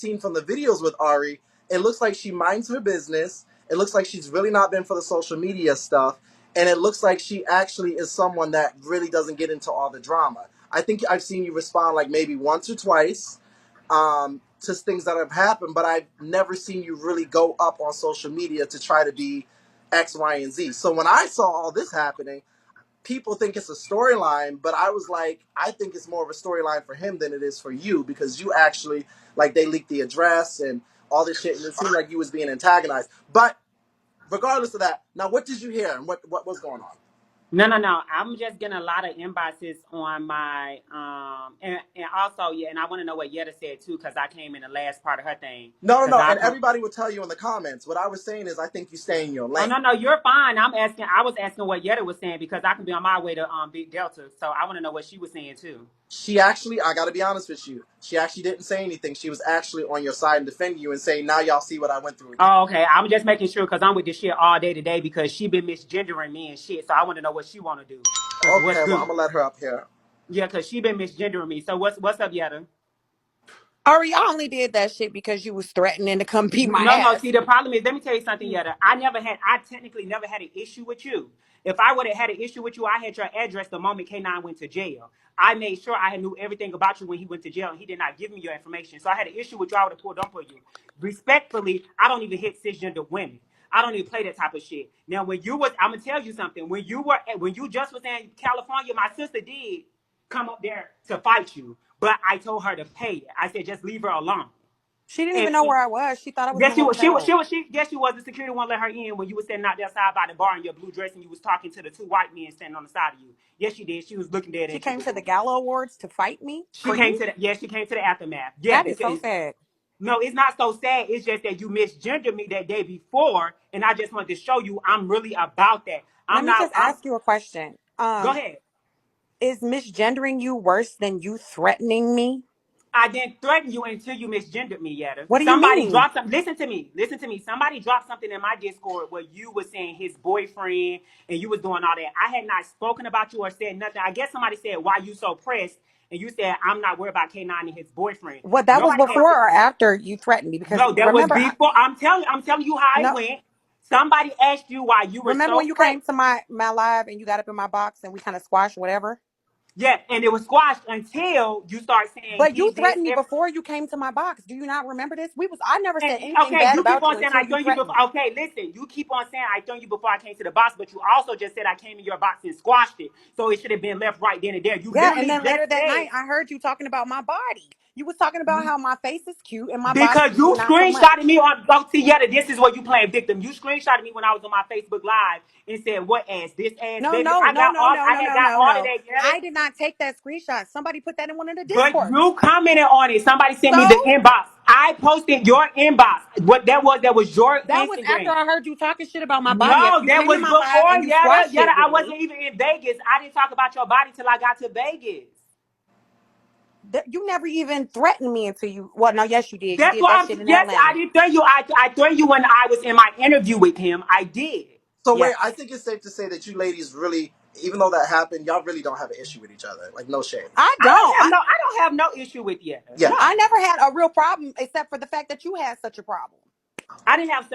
seen from the videos with Ari, it looks like she minds her business. It looks like she's really not been for the social media stuff. And it looks like she actually is someone that really doesn't get into all the drama. I think I've seen you respond like maybe once or twice to things that have happened, but I've never seen you really go up on social media to try to be X, Y, and Z. So when I saw all this happening, people think it's a storyline, but I was like, I think it's more of a storyline for him than it is for you because you actually, like, they leaked the address and all this shit, and it seemed like you was being antagonized. But regardless of that, now what did you hear and what was going on? No, no, no. I'm just getting a lot of inboxes on my and also yeah, and I want to know what Yetta said too, because I came in the last part of her thing. No, no, Because no. I And everybody would tell you in the comments. What I was saying is, I think you stay in your Oh no, lane. no, you're fine. I was asking what Yetta was saying because I can be on my way to Big Delta. So I want to know what she was saying too. She actually, I got to be honest with you, she actually didn't say anything. She was actually on your side and defending you and saying, now y'all see what I went through again. Oh, okay. I'm just making sure because I'm with this shit all day today because she been misgendering me and shit. So I want to know what she want to do. Cause what's Okay, well, I'm good? going to let her up here. Yeah, cause she been misgendering me. So what's up, Yetta? Ari, I only did that shit because you was threatening to come beat my No, no. See, ass. the problem is, let me tell you something, Yetta. I technically never had an issue with you. If I would have had an issue with you, I had your address the moment K9 went to jail. I made sure I knew everything about you when he went to jail, and he did not give me your information. So I had an issue with you. I would have pulled up for you. Respectfully, I don't even hit cisgender women. I don't even play that type of shit. Now, I'm gonna tell you something. When you just was in California, my sister did come up there to fight you, but I told her to pay it. I said just leave her alone. She didn't even And know where I was. She thought I was in a yes, hotel. yes, she was. The security won't let her in when you was standing out there outside by the bar in your blue dress and you was talking to the two white men standing on the side of you. Yes, she did. She was looking dead She at you, came boo to the boo. gala awards to fight me She for came you. to the yes, she came to the aftermath. Yeah, That is so because sad. no, it's not so sad. It's just that you misgendered me that day before, and I just wanted to show you I'm really about that. Let I'm me not. just I'm. ask you a question. Go ahead. Is misgendering you worse than you threatening me? I didn't threaten you until you misgendered me, Yetta. What do you Somebody mean? dropped something. Listen to me. Listen to me. Somebody dropped something in my Discord where you were saying his boyfriend and you was doing all that. I had not spoken about you or said nothing. I guess somebody said, why you so pressed? And you said, I'm not worried about K9 and his boyfriend. What, that was Nobody had before or after you threatened me? Because no, that was remember, before. I'm telling you how it no, went. Somebody asked you why you were remember so when you pressed. came to my live and you got up in my box and we kind of squashed whatever. Yeah, and it was squashed until you start saying But he you this. threatened me before you came to my box. Do you not remember this? I never And, said anything okay, bad you keep about on you saying until I you threw you threatened before. me. Okay, listen, you keep on saying I threw you before I came to the box, but you also just said I came in your box and squashed it, so it should have been left right then and there. You Yeah, and literally then just later that said night, I heard you talking about my body. You was talking about how my face is cute and my body because you not so much. screenshotted me on Yetta. This is what you playing victim. You screenshotted me when I was on my Facebook Live and said, "What ass? This ass, No, baby." no, I no, got no, all. no, I no, had no, got no, all of no. that, Yetta. I did not take that screenshot. Somebody put that in one of the But discords. you commented on it. Somebody sent me the So inbox. I posted your inbox. What that was your that was after Instagram. I heard you talking shit about my body. After No, you that came to was my live before and you Yada. squashed Yada, it I with wasn't me. even in Vegas. I didn't talk about your body till I got to Vegas. You never even threatened me until you. Well, no, yes, you did. You That's did why that I'm. shit in Yes, I Atlanta. did threaten you. I threatened you when I was in my interview with him. I did. So wait, I Yes. think it's safe to say that you ladies really, even though that happened, y'all really don't have an issue with each other. Like, no shade. I I don't. don't have no. I don't have no issue with Yada. Yeah. I No. never had a real problem except for the fact that you had such a problem. I didn't have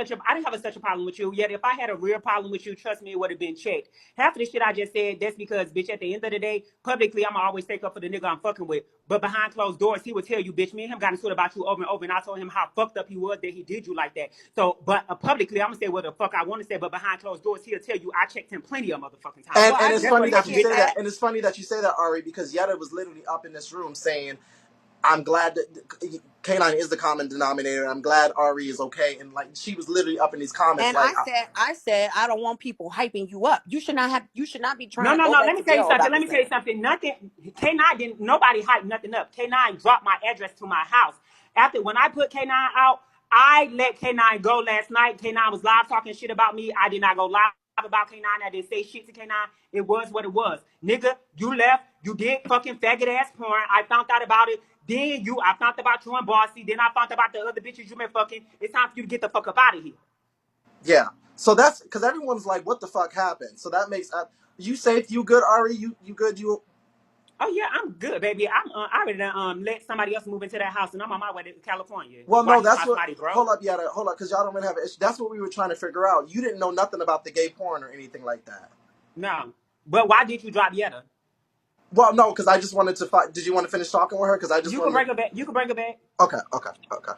such a problem with you. Yet if I had a real problem with you, trust me, it would have been checked. Half of the shit I just said, that's because, bitch, at the end of the day, publicly I'ma always take up for the nigga I'm fucking with. But behind closed doors, he would tell you, bitch, me and him got into it about you over and over, and I told him how fucked up he was that he did you like that. So, but publicly, I'm gonna say what the fuck I want to say, but behind closed doors, he'll tell you I checked him plenty of motherfucking times. Well, And I it's do That's funny what type that of you appreciate bitch say I that, that. am. and it's funny that you say that, Ari, because Yetta was literally up in this room saying, "I'm glad that K9 is the common denominator. I'm glad Ari is okay." And like, she was literally up in these comments, And like, I said, I don't want people hyping you up. You should not be trying No, to no, go no. back Let me to tell you jail something. about Let this me tell you man. something. Nothing. K9 didn't. Nobody hyped nothing up. K9 dropped my address to my house. After when I put K9 out, I let K9 go last night. K9 was live talking shit about me. I did not go live about K9. I didn't say shit to K9. It was what it was. Nigga, you left. You did fucking faggot ass porn. I found out about it. I found out about you and Bossy. Then I found out about the other bitches you been fucking. It's time for you to get the fuck up out of here. yeah. So that's because everyone's like, "What the fuck happened?" So that makes you safe, you good, Ari, you good, you. Oh yeah, I'm good, baby. I already let somebody else move into that house, and I'm on my way to California. Well, Why no, you talking that's about what. somebody Hold broke? up, Yetta. Hold up, because y'all don't really have an issue. That's what we were trying to figure out. You didn't know nothing about the gay porn or anything like that. No, but why did you drop Yetta? Well, no, because I just wanted to. Did you want to finish talking with her? Because I just You can wanted. bring her back. You can bring her back. Okay, okay, okay.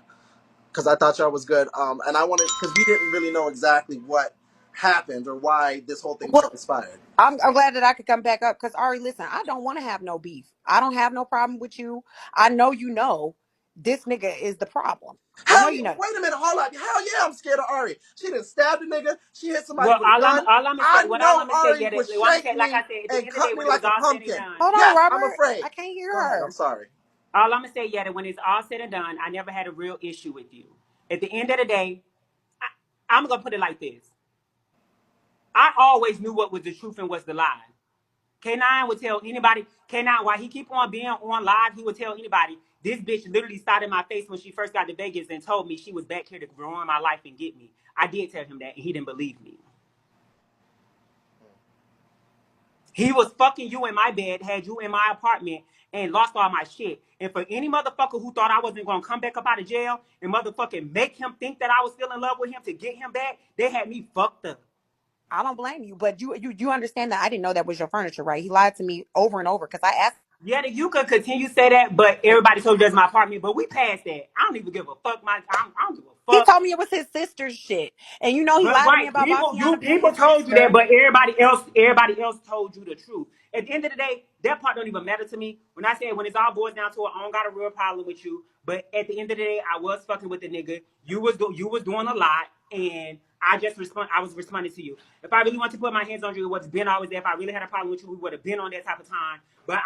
Because I thought y'all was good. And I wanted because we didn't really know exactly what happened or why this whole thing Well, transpired. I'm glad that I could come back up because Ari, listen, I don't want to have no beef. I don't have no problem with you. I know you know this nigga is the problem. I know Hell you yeah! know that. Wait a minute, hold up. Hell yeah! I'm scared of Ari. She done stabbed a nigga. She hit somebody Well, with a gun. all I'm gonna say, I what all know I'm gonna say, Ari yeah, would what I'm gonna shake say, like I me said, at the and end of the day, cut me when it was like a all said and pumpkin. done, Hold on, Yes, I'm Robert. I afraid. can't hear Go ahead. I'm her. sorry. all I'm gonna say, yeah, that when it's all said and done, I never had a real issue with you. At the end of the day, I'm gonna put it like this: I always knew what was the truth and what's the lie. K9 would tell anybody, K9, while he keep on being on live, he would tell anybody, this bitch literally started my face when she first got to Vegas and told me she was back here to ruin my life and get me. I did tell him that, and he didn't believe me. He was fucking you in my bed, had you in my apartment, and lost all my shit. And for any motherfucker who thought I wasn't gonna come back up out of jail and motherfucking make him think that I was still in love with him to get him back, they had me fucked up. I don't blame you, but you understand that I didn't know that was your furniture, right? He lied to me over and over because I asked. Yeah, you could continue to say that, but everybody told you that's my apartment. But we passed that. I don't even give a fuck. I don't give a He fuck. told me it was his sister's shit, and you know he But lied to me right, about Bastiana being people his told you that, sister. but everybody else told you the truth. At the end of the day, that part don't even matter to me. When I say when it's all boils down to it, I don't got a real problem with you. But at the end of the day, I was fucking with the nigga. You was doing a lot, and I was responding to you. If I really want to put my hands on you, it would have been always there. If I really had a problem with you, we would have been on that type of time. But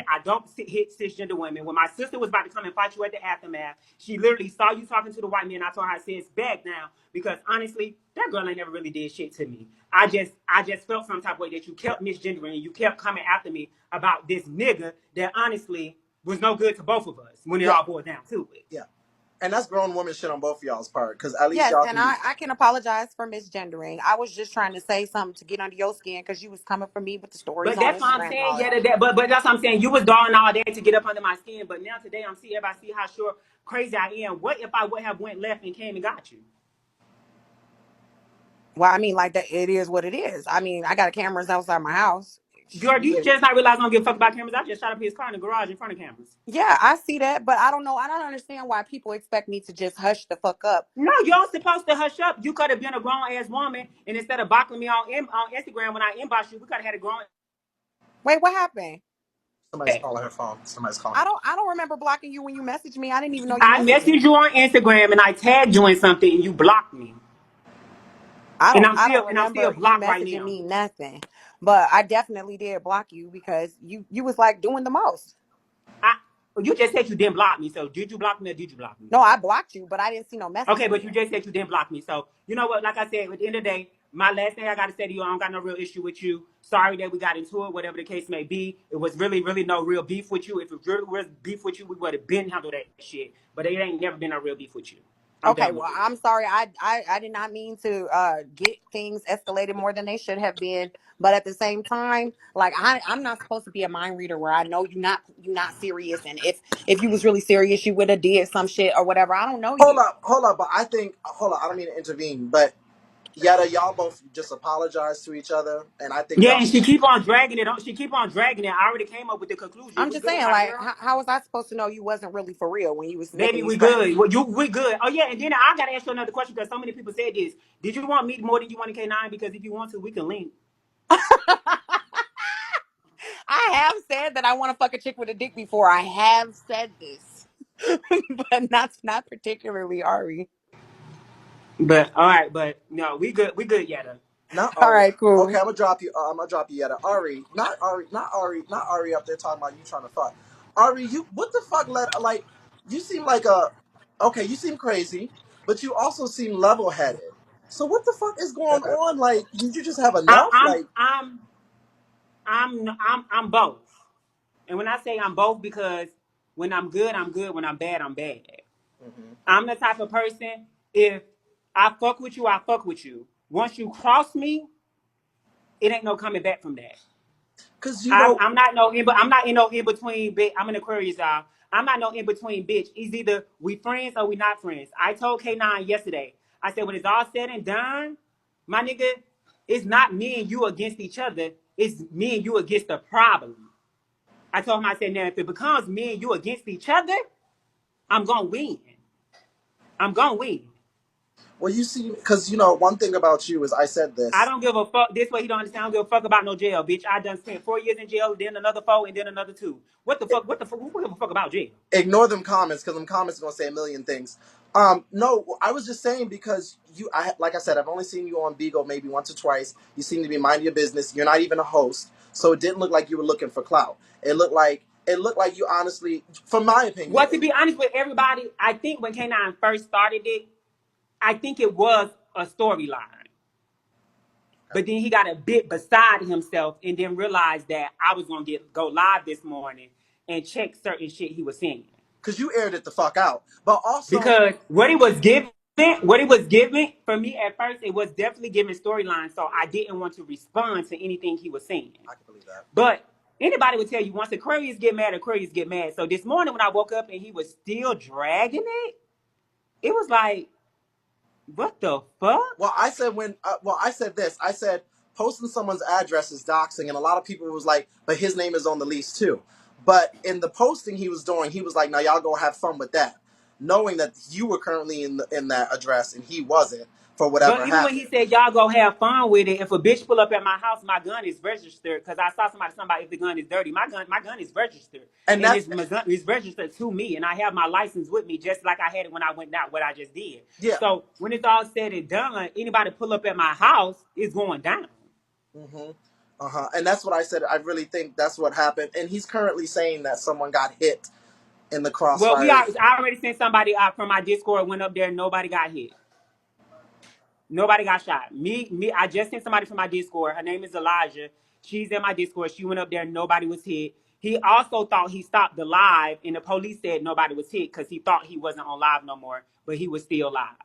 I don't hit cisgender women. When my sister was about to come and fight you at the aftermath, she literally saw you talking to the white man. I told her, I said, it's back now. Because honestly, that girl ain't never really did shit to me. I just felt some type of way that you kept misgendering and you kept coming after me about this nigga that honestly was no good to both of us when it Yeah, all boiled down to it. yeah. And that's grown woman shit on both of y'all's part. Because at least Yes, y'all and can be. I can apologize for misgendering. I was just trying to say something to get under your skin because you was coming for me with the stories But on that's why I'm Instagram and saying, all yeah, that. but that's what I'm saying. You was doing all that to get up under my skin, but now today I'm seeing everybody see how sure crazy I am. What if I would have went left and came and got you? Well, I mean, like that, it is what it is. I mean, I got cameras outside my house. Girl, do you Yeah, just not realize I don't give a fuck about cameras? I just shot up his car in the garage in front of cameras. yeah, I see that, but I don't know. I don't understand why people expect me to just hush the fuck up. No, y'all supposed to hush up. You could have been a grown ass woman, and instead of blocking me on Instagram when I inbox you, we could have had a grown. Wait, what happened? Somebody's calling her phone. Somebody's calling. I don't remember blocking you when you messaged me. I didn't even know you I messaged me. messaged you on Instagram and I tagged you in something, and you blocked me, I don't and I'm still remember you blocked right messaging now. me nothing. But I definitely did block you because you was like doing the most. I, you just said you didn't block me, so did you block me or did you block me? No, I blocked you, but I didn't see no message Okay, from but you you. just said you didn't block me. So, you know what? Like I said, at the end of the day, my last thing I got to say to you, I don't got no real issue with you. Sorry that we got into it, whatever the case may be. It was really, really no real beef with you. If it really was beef with you, we would have been handled that shit. But it ain't never been a real beef with you. I'm Okay, done well, with it. I'm sorry. I did not mean to get things escalated more than they should have been. But at the same time, like I'm not supposed to be a mind reader where I know you're not serious. And if you was really serious, you would have did some shit or whatever. I don't know you. Hold up. But I think, hold up. I don't mean to intervene, but Yetta, y'all both just apologize to each other, and I think Yeah, y'all and should. she keep on dragging it. She keep on dragging it. I already came up with the conclusion. I'm We just good, saying, my like, girl. how was I supposed to know you wasn't really for real when you was making Baby, these we threats? good. Well, we good. Oh yeah, and then I gotta ask you another question because so many people said this. Did you want me more than you wanted K9? Because if you want to, we can link. I have said that I want to fuck a chick with a dick before. I have said this, but not particularly Ari. But all right, but no, we good. We good, Yetta. Not All Ari. right, Okay, cool. I'm gonna drop you. I'm gonna drop you Yetta. Ari, not Ari, not Ari, not Ari up there talking about you trying to fuck. Ari, you what the fuck? Like you seem like a. Okay, you seem crazy, but you also seem level headed. So what the fuck is going on? Like, did you just have I, enough? I'm Like, I'm I'm both. And when I say I'm both, because when I'm good, I'm good. When I'm bad, I'm bad. mhm. I'm the type of person. If I fuck with you, I fuck with you. Once you cross me, it ain't no coming back from that. Because you know, I'm not no I'm not in no in between bitch. I'm an Aquarius, y'all. I'm not no in between bitch. It's either we friends or we not friends. I told K9 yesterday. I said when it's all said and done, my nigga, it's not me and you against each other. It's me and you against the problem. I told him, I said, now if it becomes me and you against each other, I'm gonna win. I'm gonna win. well, you see, because you know, one thing about you is I said I this. don't give a fuck. This way he don't understand. I don't give a fuck about no jail, bitch. I done spent 4 years in jail, then another 4, and then another 2. What the fuck? What the fuck? Who give a fuck about jail? Ignore them comments because them comments are gonna say a million things. No, I was just saying because like I said, I've only seen you on Beagle maybe once or twice. You seem to be minding your business. You're not even a host, so it didn't look like you were looking for clout. It looked like you honestly, from my opinion. Well, to be honest with everybody, I think when K9 first started it, I think it was a storyline. But then he got a bit beside himself and then realized that I was gonna go live this morning and check certain shit he was saying. Because you aired it the fuck out, but also Because what he was giving for me at first, it was definitely giving storyline. So I didn't want to respond to anything he was saying. I can believe that. But anybody would tell you once Aquarius get mad, Aquarius get mad. So this morning when I woke up and he was still dragging it, it was like, what the fuck? Well, I said this. I said posting someone's address is doxing, and a lot of people was like, but his name is on the lease too. But in the posting he was doing, he was like, now y'all go have fun with that, knowing that you were currently in that address and he wasn't for But whatever even when happened. he said y'all go have fun with it, if a bitch pull up at my house, my gun is registered because I saw somebody talking about if the gun is dirty. My gun is registered, And and that's it's my gun is registered to me, and I have my license with me, just like I had it when I went out. What I just did. yeah. So when it's all said and done, anybody pull up at my house is going down. Mm-hmm. And that's what I said. I really think that's what happened. And he's currently saying that someone got hit in the Well, crossfire. I already sent somebody out from my Discord. Went up there, nobody got hit. Nobody got shot. I just sent somebody from my Discord. Her name is Elijah. She's in my Discord. She went up there. Nobody was hit. He also thought he stopped the live, and the police said nobody was hit because he thought he wasn't on live no more, but he was still live.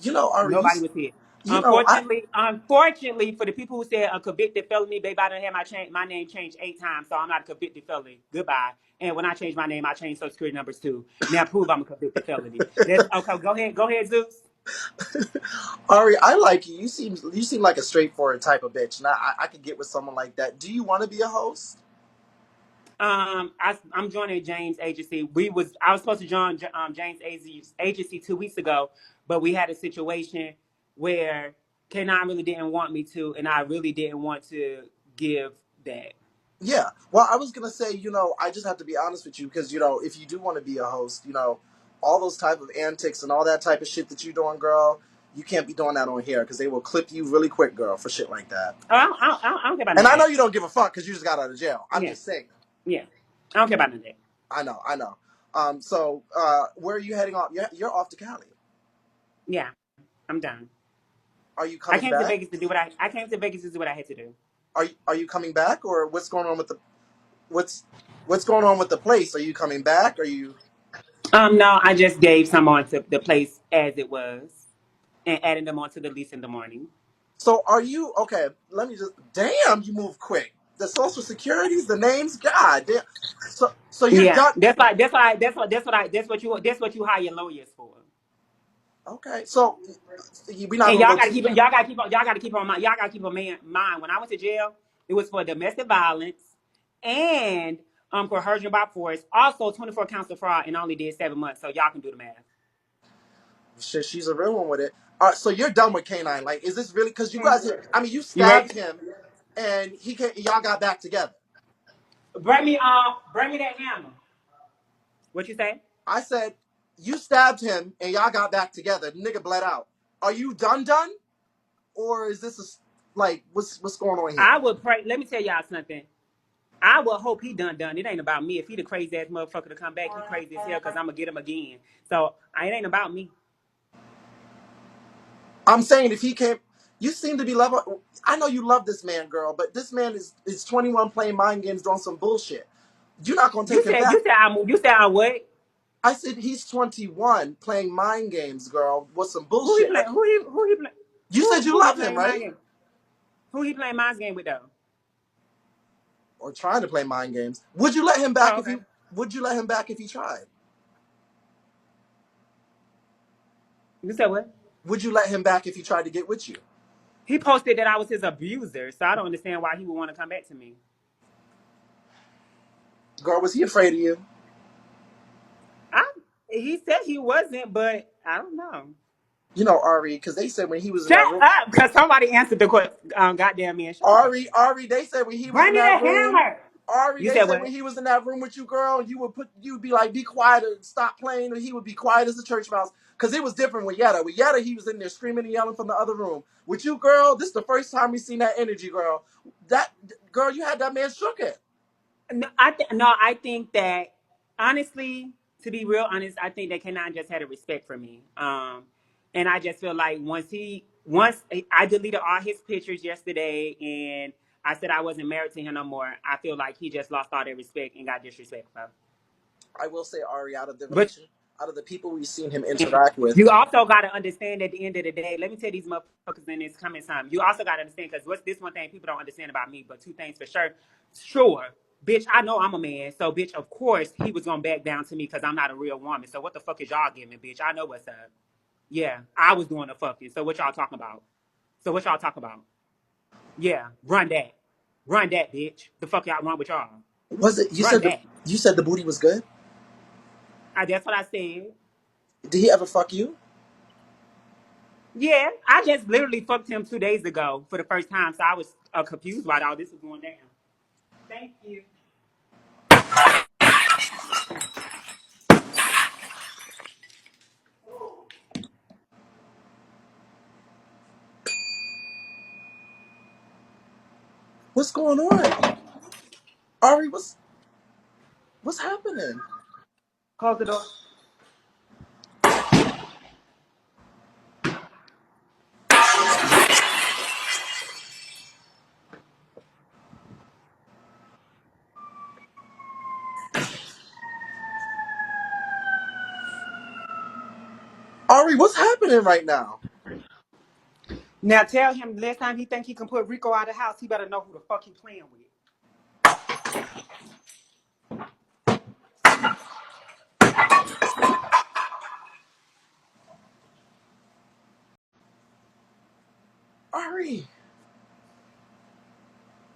You know, Ari, Nobody was hit. you know, I Unfortunately, for the people who said a convicted felony, baby, I done had my name changed 8 times, so I'm not a convicted felony. Goodbye. And when I change my name, I change social security numbers too. Now prove I'm a convicted felony. That's okay. Go ahead, Zeus. Ari, I like you. You seem like a straightforward type of bitch. Now I could get with someone like that. Do you want to be a host? I'm joining James agency. I was supposed to join James agency 2 weeks ago, but we had a situation where K9 really didn't want me to, and I really didn't want to give that. Yeah. Well, I was gonna say, I just have to be honest with you because if you do want to be a host, all those type of antics and all that type of shit that you doing, girl, you can't be doing that on here because they will clip you really quick, girl, for shit like that. Oh, I don't care about none And of I know that. you don't give a fuck because you just got out of jail. I'm Yeah, just saying. yeah. I don't care about none of that. I know. I know. So where are you heading off? You're off to Cali. Yeah, I'm done. Are you I coming came to back? Vegas to do I came to Vegas to do what I had to do. Are you coming back, or what's going on with what's going on with the place? Are you coming back? Are you? No, I just gave some on to the place as it was and adding them onto the lease in the morning. So are you okay? Let me just. Damn, you move quick. The social securities, the names, God damn. So you're Yeah, done. that's what you hire lawyers for. Okay, so we're not And gonna go too. y'all gotta keep on mind. Y'all gotta keep on mind. When I went to jail, it was for domestic violence and coercion by force. Also, 24 counts of fraud, and I only did 7 months. So y'all can do the math. Shit, she's a real one with it. All right, so you're done with Canine. Like, is this really? Because you Hmm. guys, I mean, you You ready? stabbed him, and y'all got back together. Bring me that hammer. What you say? I said, you stabbed him and y'all got back together. The nigga bled out. Are you done? Or is this like, what's going on here? I would pray. Let me tell y'all something. I would hope he done. It ain't about me. If he the crazy ass motherfucker to come back, he crazy as hell because I'm gonna get him again. So it ain't about me. I'm saying if he can't, you seem to be love. I know you love this man, girl, but this man is 21 playing mind games doing some bullshit. You're not gonna take him back. You said I what? I said he's 21 playing mind games, girl, with some Who he bullshit. playing? Who he playing? You said you Who he love him, playing my right? game? Who he playing my game with though? or trying to play mind games. Would you let him back Oh, if he? okay. Would you let him back if he tried? You said what? Would you let him back if he tried to get with you? He posted that I was his abuser, so I don't understand why he would want to come back to me. Girl, was he afraid of you? I, he said he wasn't, but I don't know. You know, Ari, because they said when he was in Shut that room, up, because somebody answered the question. Goddamn man, shut the fuck up. Ari, they said when he was Bring in me that the room, hammer. Ari, You they said said when what? he was in that room with you, girl, you'd be like, be quiet or stop playing, and he would be quiet as a church mouse. Because it was different with Yetta. With Yetta, he was in there screaming and yelling from the other room. With you, girl, this is the first time we seen that energy, girl. That girl, you had that man shook it. No, I think that honestly, to be real honest, I think that Kenan just had a respect for me. And I just feel like once I deleted all his pictures yesterday, and I said I wasn't married to him no more. I feel like he just lost all that respect and got disrespectful. I will say, Ari, But out of the people we've seen him interact with, you also got to understand at the end of the day, let me tell these motherfuckers in this coming time, you also got to understand, because what's this one thing people don't understand about me, but two things for sure. Sure, bitch, I know I'm a man, so bitch, of course he was going to back down to me because I'm not a real woman. So what the fuck is y'all giving, bitch? I know what's up. Yeah, I was doing the fucking. So what y'all talking about? So what y'all talking about? Yeah, run that. Run that, bitch. The fuck y'all run with y'all? was it? Run that. You said the booty was good. That's what I said. Did he ever fuck you? Yeah, I just literally fucked him 2 days ago for the first time, so I was confused why all this was going down. Thank you. What's going on, Ari? What's happening? Close the door. Ari, what's happening right now? Now tell him next time he think he can put Rico out of the house, he better know who the fuck he playing with. Ari,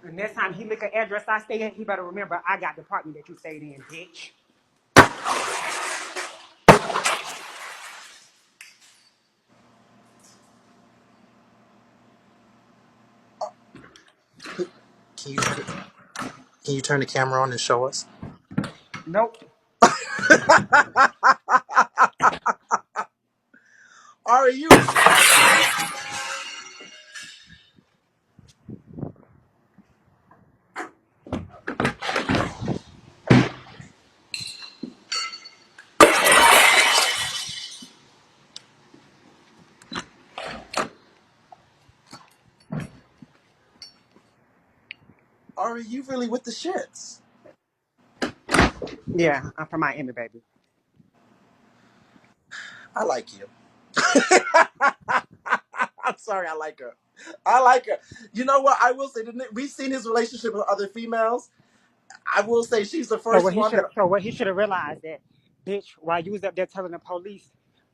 And next time he look an address I stay at, he better remember I got the apartment that you stayed in, bitch. can you can you turn the camera on and show us? Nope. Ari, you Ari, you really with the shits. Yeah, I'm from Miami, baby. I like you. I'm sorry, I like her. I like her. You know what? I will say, we've seen his relationship with other females. I will say she's the So first one that. what he should have realized that, bitch, while you was up there telling the police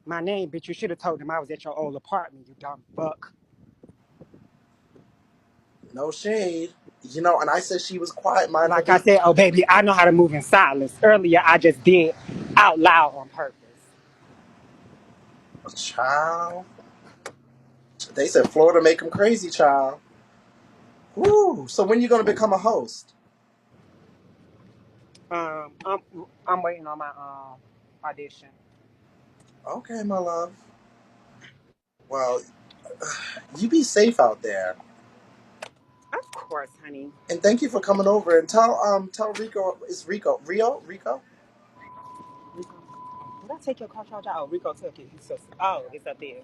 my name, bitch, you should have told them I was at your old apartment, you dumb fuck. No shade. You know, and I said she was quiet, mind her Like I business. said, oh baby, I know how to move in silence. Earlier I just did out loud on purpose. Child. They said Florida make him crazy, child. Woo. So when you gonna become a host? Um, I'm I'm waiting on my audition. Okay, my love. Well, you be safe out there. Of course, honey. And thank you for coming over and tell Rico, it's Rico. Rico. Did I take your car charger? Oh, Rico took it. Oh, it's up there.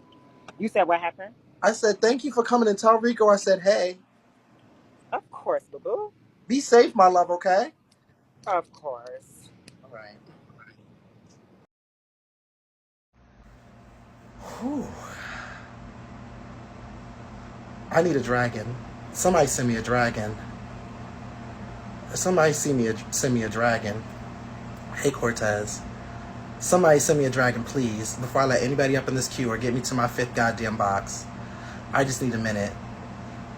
You said what happened? I said thank you for coming and tell Rico I said hey. Of course, boo boo. Be safe, my love, okay? Of course. All right. Whew. I need a dragon. Somebody send me a dragon. Somebody send me a dragon. Hey Cortez. Somebody send me a dragon, please, before I let anybody up in this queue or get me to my fifth goddamn box. I just need a minute.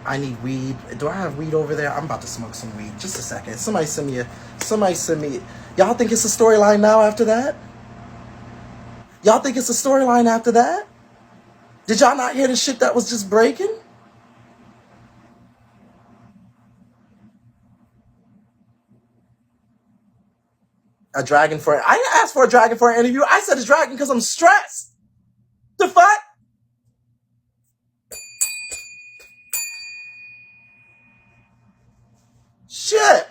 I need weed. Do I have weed over there? I'm about to smoke some weed. Just a second. Somebody send me. Y'all think it's a storyline now after that? Y'all think it's a storyline after that? Did y'all not hear the shit that was just breaking? A dragon for I didn't ask for a dragon for an interview. I said a dragon because I'm stressed. The fuck? Shit.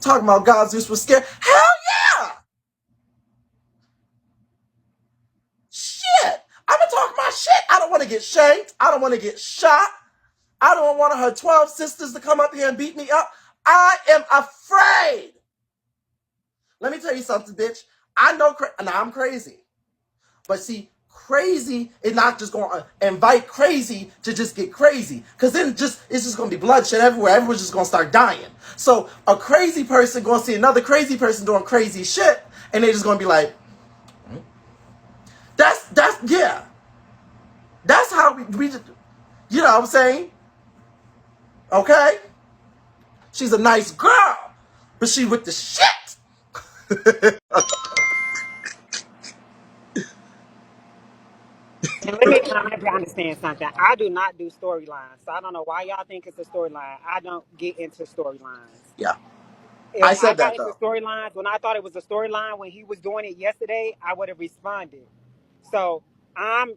Talking about God Zeus was scared. Hell yeah! Shit. I've been talking my shit. I don't want to get shanked. I don't want to get shot. I don't want one of her 12 sisters to come up here and beat me up. I am afraid. Let me tell you something, bitch. I know, now I'm crazy. But see, crazy is not just going to invite crazy to just get crazy. Because then it's just going to be bloodshed everywhere. Everyone's just going to start dying. So a crazy person going to see another crazy person doing crazy shit. And they're just going to be like, yeah. That's how we just, you know what I'm saying? Okay? She's a nice girl. But she with the shit. And let me understand something. I do not do storylines, so I don't know why y'all think it's a storyline. I don't get into storylines. Yeah. If I I said got that into though. storylines, when I thought it was a storyline when he was doing it yesterday, I would have responded. So I'm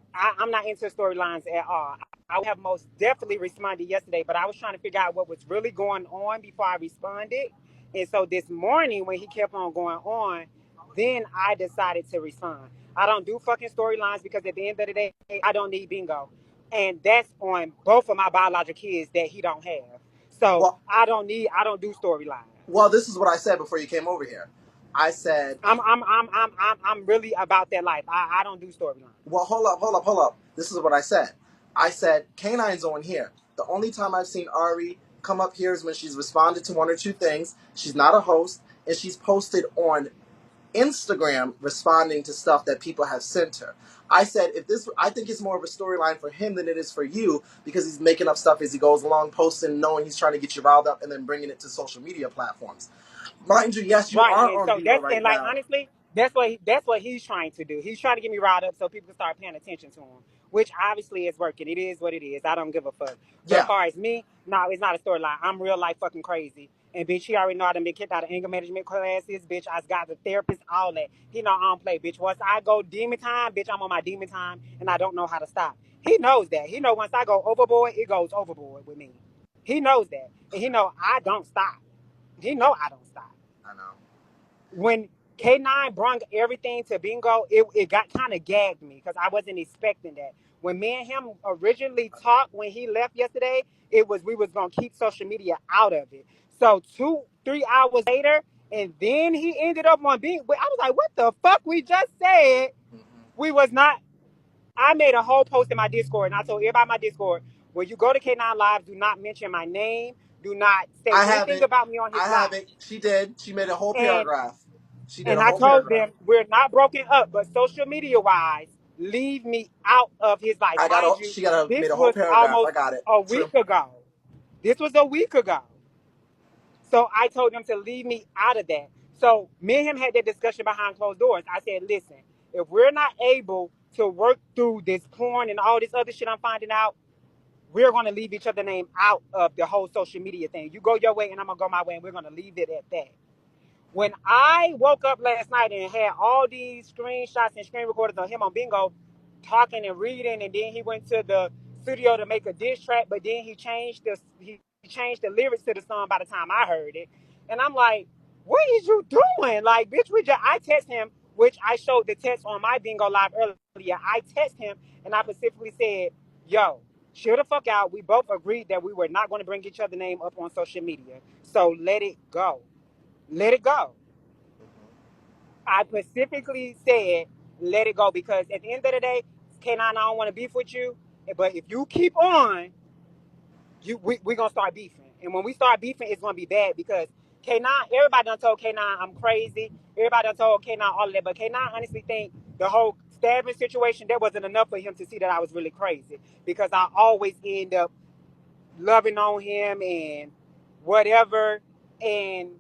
not into storylines at all. I would have most definitely responded yesterday, but I was trying to figure out what was really going on before I responded. And so this morning, when he kept on going on, then I decided to respond. I don't do fucking storylines because at the end of the day, I don't need bingo, and that's on both of my biological kids that he don't have. So Well, I don't do storylines. this is what I said before you came over here. I said, I'm really about that life. I don't do storylines. well, hold up. This is what I said. I said, Canine's on here. The only time I've seen Ari come up here is when she's responded to one or two things. She's not a host, and she's posted on Instagram responding to stuff that people have sent her. I said, I think it's more of a storyline for him than it is for you because he's making up stuff as he goes along, posting, knowing he's trying to get you riled up, and then bringing it to social media platforms. Mind you, yes, you Right, are and on so Bingo that's right and like now. honestly, that's what he's trying to do. He's trying to get me riled up so people can start paying attention to him, which obviously is working. It is what it is. I don't give a fuck. But as Yeah, far as me, no, it's not a storyline. I'm real life fucking crazy. And bitch, he already know I done been kicked out of anger management classes. Bitch, I got the therapist, all that. He know I don't play, bitch. Once I go demon time, bitch, I'm on my demon time, and I don't know how to stop. He knows that. He know once I go overboard, it goes overboard with me. He knows that, and he know I don't stop. He know I don't stop. I know. When K9 brung everything to bingo, it got kind of gagged me because I wasn't expecting that. When me and him originally talked when he left yesterday, it was we was gonna keep social media out of it. So 3 hours later, and then he ended up on bingo. I was like, what the fuck? We just said Mm-hmm. we was not. I made a whole post in my Discord, and I told everybody in my Discord, when you go to K9 Live, do not mention my name. Do not say I anything haven't. about me on his I live. haven't. She did. She made a whole And paragraph. She did and a I whole told paragraph. them we're not broken up, but social media wise, leave me out of his life. Mind you, She got a this made a whole was paragraph. I almost got it. a True. week ago. This was a week ago. So I told them to leave me out of that. So me and him had that discussion behind closed doors. I said, listen, if we're not able to work through this porn and all this other shit I'm finding out, we're going to leave each other name out of the whole social media thing. You go your way and I'm going to go my way, and we're going to leave it at that. When I woke up last night and had all these screenshots and screen recorders of him on bingo talking and reading, and then he went to the studio to make a diss track, but then he changed the lyrics to the song by the time I heard it. And I'm like, what is you doing? Like, bitch, I text him, which I showed the text on my bingo live earlier. I text him and I specifically said, yo, chill the fuck out. We both agreed that we were not going to bring each other name up on social media. So let it go. Let it go. I specifically said, let it go, because at the end of the day, K9, I don't want to beef with you. But if you keep on, we gonna start beefing. And when we start beefing, it's gonna be bad because K9, everybody done told K9 I'm crazy. Everybody done told K9 all of that. But K9 honestly think the whole stabbing situation, that wasn't enough for him to see that I was really crazy. Because I always end up loving on him and whatever. And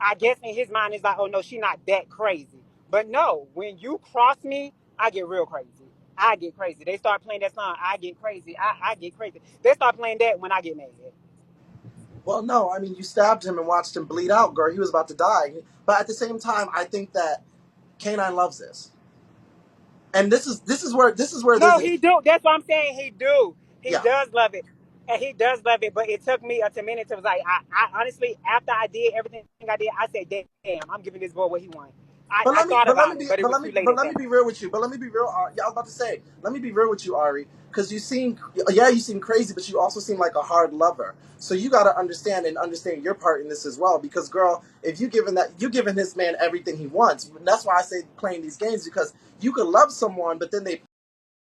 I guess in his mind it's like, oh no, she not that crazy. But no, when you cross me, I get real crazy. I get crazy. They start playing that song, I get crazy. I get crazy. They start playing that when I get mad. Well, no, I mean you stabbed him and watched him bleed out, girl. He was about to die. But at the same time, I think that Canine loves this, and this is where there's No, a he do. That's what I'm saying. He do. He yeah. does love it. And he does love it. But it took me a minute to was like, I honestly, after I did everything I did, I said, damn, I'm giving this boy what he wants. But I let me thought but let me about it, be but it but was let me too late but at let me that. be real with you. But let me be real. Yeah, I was about to say, let me be real with you, Ari, because you seem crazy, but you also seem like a hard lover. So you got to understand your part in this as well. Because girl, if you giving this man everything he wants. And that's why I say playing these games because you could love someone, but then they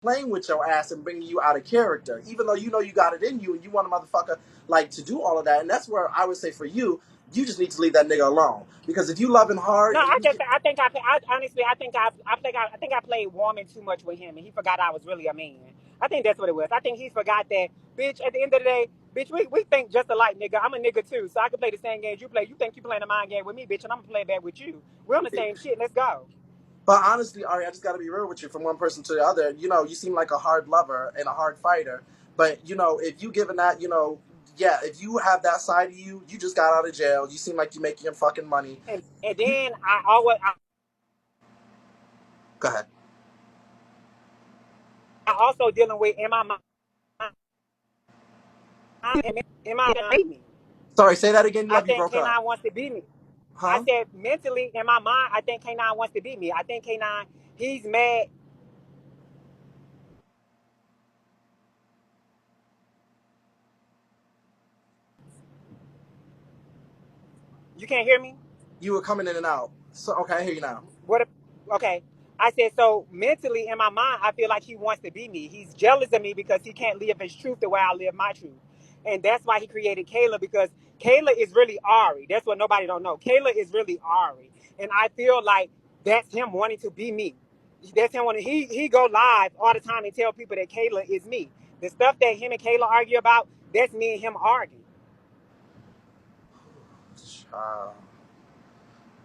playing with your ass and bringing you out of character, even though you know you got it in you and you want a motherfucker like to do all of that. And that's where I would say for you, you just need to leave that nigga alone. Because if you love him hard No, and you I think I honestly, I think I played woman too much with him, and he forgot I was really a man. I think that's what it was. I think he forgot that, bitch. At the end of the day, bitch, we think just alike, nigga. I'm a nigga too, so I can play the same games you play. You think you playing a mind game with me, bitch, and I'm gonna play back with you. We're on the same shit. Let's go. But honestly, Ari, I just got to be real with you. From one person to the other, you seem like a hard lover and a hard fighter. But if you given that, yeah, if you have that side of you, you just got out of jail. You seem like you making your fucking money. And You then go ahead. I also dealing with in my mind, in my mind, me. Sorry, say that again, I love. You think broke up. K9 wants to be me. I Huh? said mentally in my mind, I think K9 wants to be me. I think K9, he's mad. You can't hear me? You were coming in and out. So okay, I hear you now. What? Okay. I said, so mentally in my mind, I feel like he wants to be me. He's jealous of me because he can't live his truth the way I live my truth. And that's why he created Kayla, because Kayla is really Ari. That's what nobody don't know. Kayla is really Ari. And I feel like that's him wanting to be me. That's him wanting, he go live all the time and tell people that Kayla is me. The stuff that him and Kayla argue about, that's me and him arguing. Uh,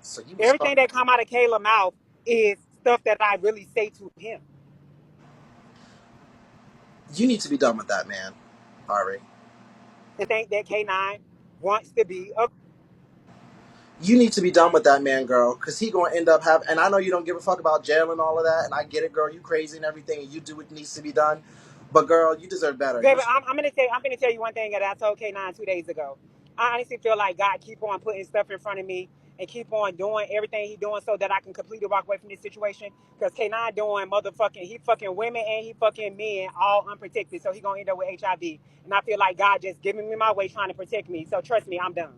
so you was Everything fucking. that come out of Kayla's mouth is stuff that I really say to him. You need to be done with that, man, Ari. And think that K9 wants to be a. You need to be done with that man, girl, because he gonna end up having. And I know you don't give a fuck about jail and all of that, and I get it, girl. You crazy and everything, and you do what needs to be done. But girl, you deserve better. Baby, I'm gonna tell you one thing that I told K9 2 days ago. I honestly feel like God keep on putting stuff in front of me and keep on doing everything he doing so that I can completely walk away from this situation. Because K9 doing motherfucking, he fucking women and he fucking men all unprotected. So he gonna end up with HIV. And I feel like God just giving me my way trying to protect me. So trust me, I'm done.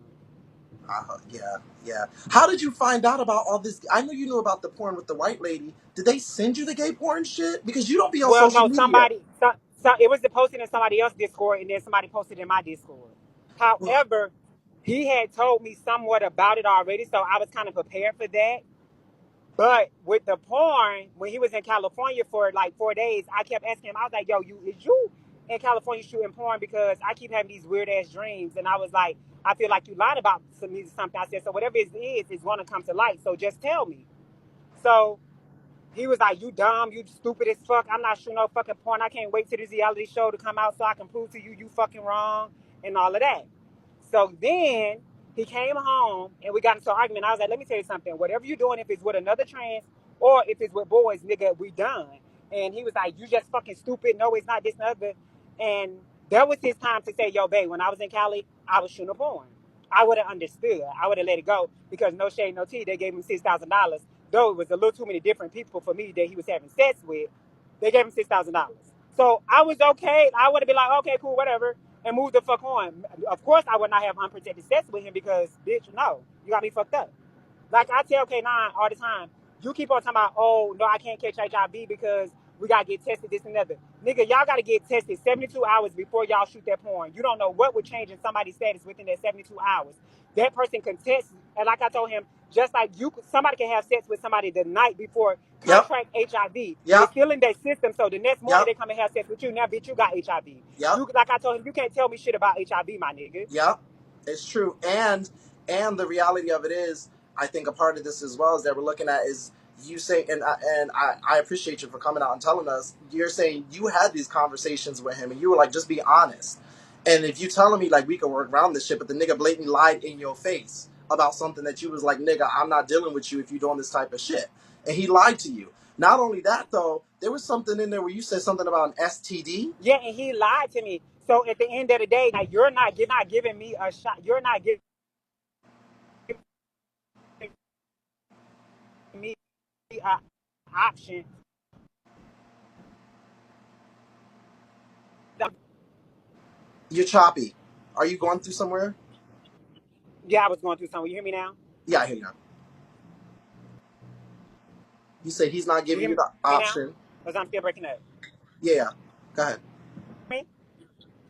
Yeah, yeah. How did you find out about all this? I know you knew about the porn with the white lady. Did they send you the gay porn shit? Because you don't be on Well, social no, media. it was posted in somebody else's Discord, and then somebody posted in my Discord. Well, However, he had told me somewhat about it already, so I was kind of prepared for that. But with the porn, when he was in California for like 4 days, I kept asking him. I was like, "Yo, is you in California shooting porn? Because I keep having these weird ass dreams." And I was like, "I feel like you lied about something." I said, "So whatever it is going to come to light. So just tell me." So he was like, "You dumb, you stupid as fuck. I'm not shooting no fucking porn. I can't wait till this reality show to come out so I can prove to you you fucking wrong and all of that." So then he came home and we got into an argument. I was like, "Let me tell you something. Whatever you're doing, if it's with another trans or if it's with boys, nigga, we done." And he was like, "You just fucking stupid. No, it's not this and other." And that was his time to say, "Yo, babe, when I was in Cali, I was shooting porn." I would have understood. I would have let it go because no shade, no tea. They gave him $6,000. Though it was a little too many different people for me that he was having sex with, they gave him $6,000. So I was okay. I would have been like, okay, cool, whatever, and move the fuck on. Of course, I would not have unprotected sex with him because, bitch, no, you got me fucked up. Like I tell K9 all the time, you keep on talking about, oh no, I can't catch HIV because we gotta get tested, this and other. Nigga, y'all gotta get tested 72 hours before y'all shoot that porn. You don't know what would change in somebody's status within that 72 hours. That person can test, and like I told him, just like somebody can have sex with somebody the night before, Yep. contract HIV. It's Yep. still in their system, so the next morning Yep. they come and have sex with you. Now, bitch, you got HIV. Yep. You, like I told him, you can't tell me shit about HIV, my nigga. Yep. It's true. And the reality of it is, I think a part of this as well is that we're looking at is you say, I appreciate you for coming out and telling us. You're saying you had these conversations with him, and you were like, just be honest. And if you telling me like we can work around this shit, but the nigga blatantly lied in your face about something that you was like, nigga, I'm not dealing with you if you doing this type of shit, and he lied to you. Not only that though, there was something in there where you said something about an STD. Yeah, and he lied to me. So at the end of the day, now you're not giving me a shot. You're not giving me an option. You're choppy. Are you going through somewhere? Yeah, I was going through something. You hear me now? Yeah, I hear you. You say he's not You giving hear you the me now? option. Because I'm still breaking up. Yeah, yeah. Go ahead. Me?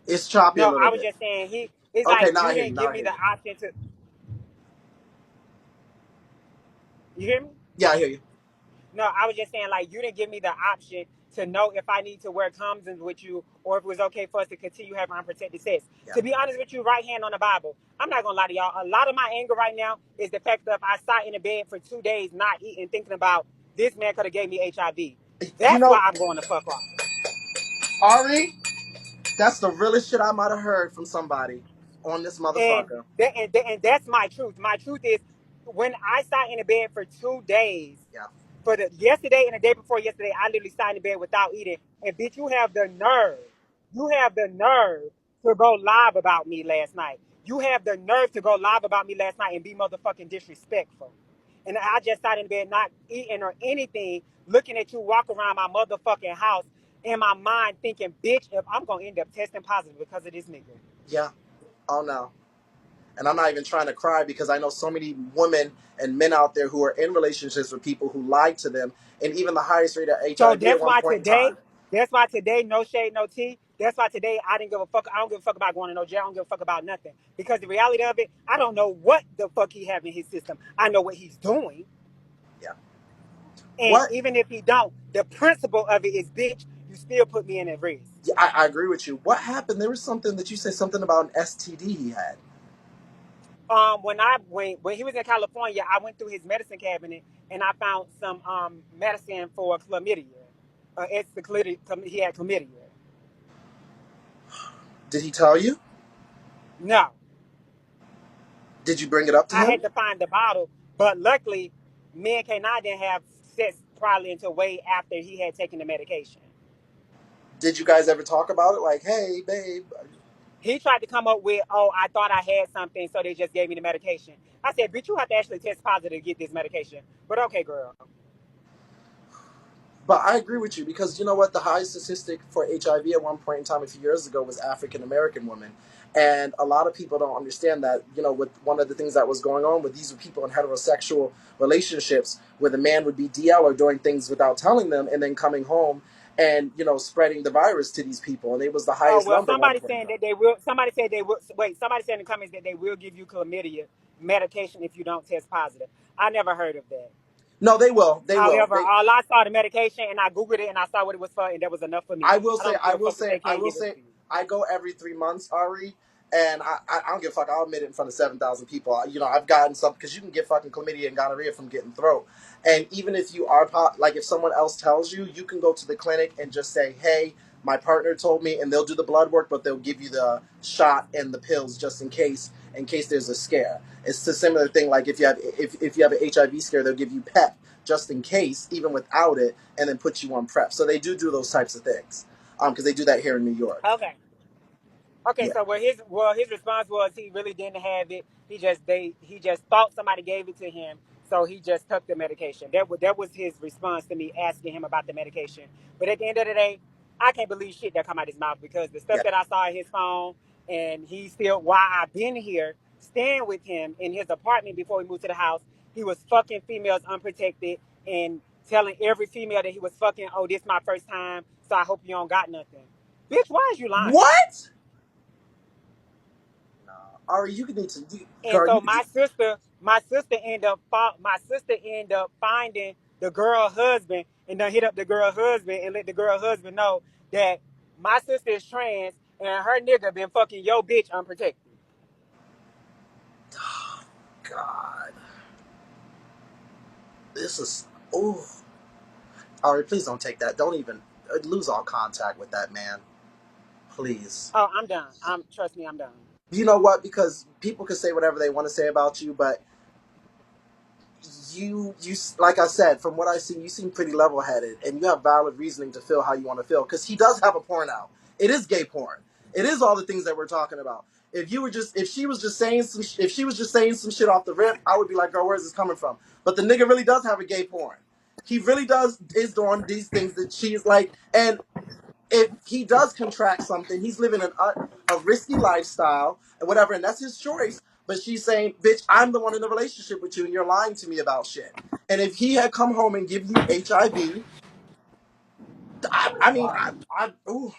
It's choppy a No, little I was bit. just saying it's Okay, like now I you hear you. didn't Now give I me hear the you. option to. You hear me? Yeah, I hear you. No, I was just saying like you didn't give me the option to know if I need to wear condoms with you or if it was okay for us to continue having unprotected sex. Yeah, To be honest with you, right hand on the Bible, I'm not gonna lie to y'all. A lot of my anger right now is the fact that I sat in the bed for 2 days not eating, thinking about this man could have gave me HIV. you That's why know, I'm going to fuck off. Ari, that's the realest shit I might have heard from somebody on this And motherfucker. and that's my truth. My truth is when I sat in the bed for 2 days, Yeah, for the yesterday and the day before yesterday, I literally sat in the bed without eating. And bitch, you have the nerve to go live about me last night. You have the nerve to go live about me last night and be motherfucking disrespectful. And I just sat in bed not eating or anything, looking at you walk around my motherfucking house in my mind thinking, bitch, if I'm gonna end up testing positive because of this nigga. yeah. Oh no. And I'm not even trying to cry because I know so many women and men out there who are in relationships with people who lied to them, and even the highest rate of So HIV at that's one why point in time. today, no shade, no tea. That's why today I didn't give a fuck. I don't give a fuck about going to no jail. I don't give a fuck about nothing. Because the reality of it, I don't know what the fuck he have in his system. I know what he's doing. Yeah. And What? even if he don't, the principle of it is, bitch, you still put me in at risk. Yeah, I agree with you. What happened? There was something that you said something about an STD he had. When he was in California, I went through his medicine cabinet and I found some medicine for chlamydia. It's the chlamydia. He had chlamydia. Did he tell you? No. Did you bring it up to I him? had to find the bottle, but luckily, me and K9 didn't have sex probably until way after he had taken the medication. Did you guys ever talk about it? Like, hey, babe. He tried to come up with, oh, I thought I had something, so they just gave me the medication. I said, bitch, you have to actually test positive to get this medication. But okay, girl. But I agree with you because you know what? The highest statistic for HIV at one point in time a few years ago was African American women. And a lot of people don't understand that, you know, with one of the things that was going on with these were people in heterosexual relationships where the man would be DL or doing things without telling them and then coming home and, you know, spreading the virus to these people. And it was the Oh, highest well, number at one somebody point in saying time. that they will, somebody said they will, wait, somebody said in the comments that they will give you chlamydia medication if you don't test positive. I never heard of that. No, they will. They will. However, all I saw the medication and I Googled it and I saw what it was for and that was enough for me. I will I say, don't I give a will fuck if say, they I can't will give it say, to you. I go every 3 months, Ari, and I don't give a fuck. I'll admit it in front of 7,000 people. You know, I've gotten some because you can get fucking chlamydia and gonorrhea from getting throat. And even if you are like, if someone else tells you, you can go to the clinic and just say, hey, my partner told me, and they'll do the blood work, but they'll give you the shot and the pills just in case there's a scare. It's a similar thing. Like if you have an HIV scare, they'll give you PEP just in case, even without it, and then put you on PrEP. So they do those types of things because they do that here in New York. Okay. Okay, Yeah, so his response was he really didn't have it. He just thought somebody gave it to him, so he just took the medication. That was his response to me asking him about the medication. But at the end of the day, I can't believe shit that come out his mouth because the stuff yeah, that I saw in his phone and he still while I've been here staying with him in his apartment before we moved to the house, he was fucking females unprotected and telling every female that he was fucking, oh, this my first time, so I hope you don't got nothing. Bitch, why is you lying? What? Nah, Ari, you need to, And girl. so my sister ended up finding the girl husband and then hit up the girl husband and let the girl husband know that my sister is trans and her nigga been fucking your bitch unprotected. God, this is. Oh, Ari, please don't take that. Don't even lose all contact with that man, please. Oh, I'm done. Trust me, I'm done. You know what? Because people can say whatever they want to say about you, but you like I said, from what I see, you seem pretty level headed, and you have valid reasoning to feel how you want to feel. Because he does have a porn out. It is gay porn. It is all the things that we're talking about. If she was just saying some shit off the rip, I would be like, girl, where's this coming from? But the nigga really does have a gay porn. He really does is doing these things that she's like, and if he does contract something, he's living a risky lifestyle and whatever, and that's his choice. But she's saying, "Bitch, I'm the one in the relationship with you, and you're lying to me about shit." And if he had come home and give you HIV, I mean, ooh,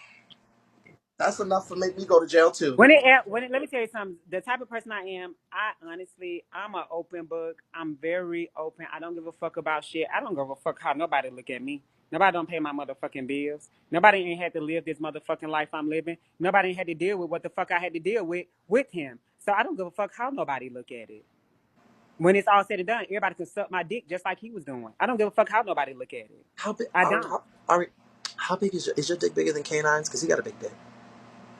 that's enough to make me go to jail too. Let me tell you something. The type of person I am, I'm an open book. I'm very open. I don't give a fuck about shit. I don't give a fuck how nobody look at me. Nobody don't pay my motherfucking bills. Nobody ain't had to live this motherfucking life I'm living. Nobody ain't had to deal with what the fuck I had to deal with him. So I don't give a fuck how nobody look at it. When it's all said and done, everybody can suck my dick just like he was doing. I don't give a fuck how nobody look at it. How big? I don't. How big is your dick bigger than K9's? Because he got a big dick.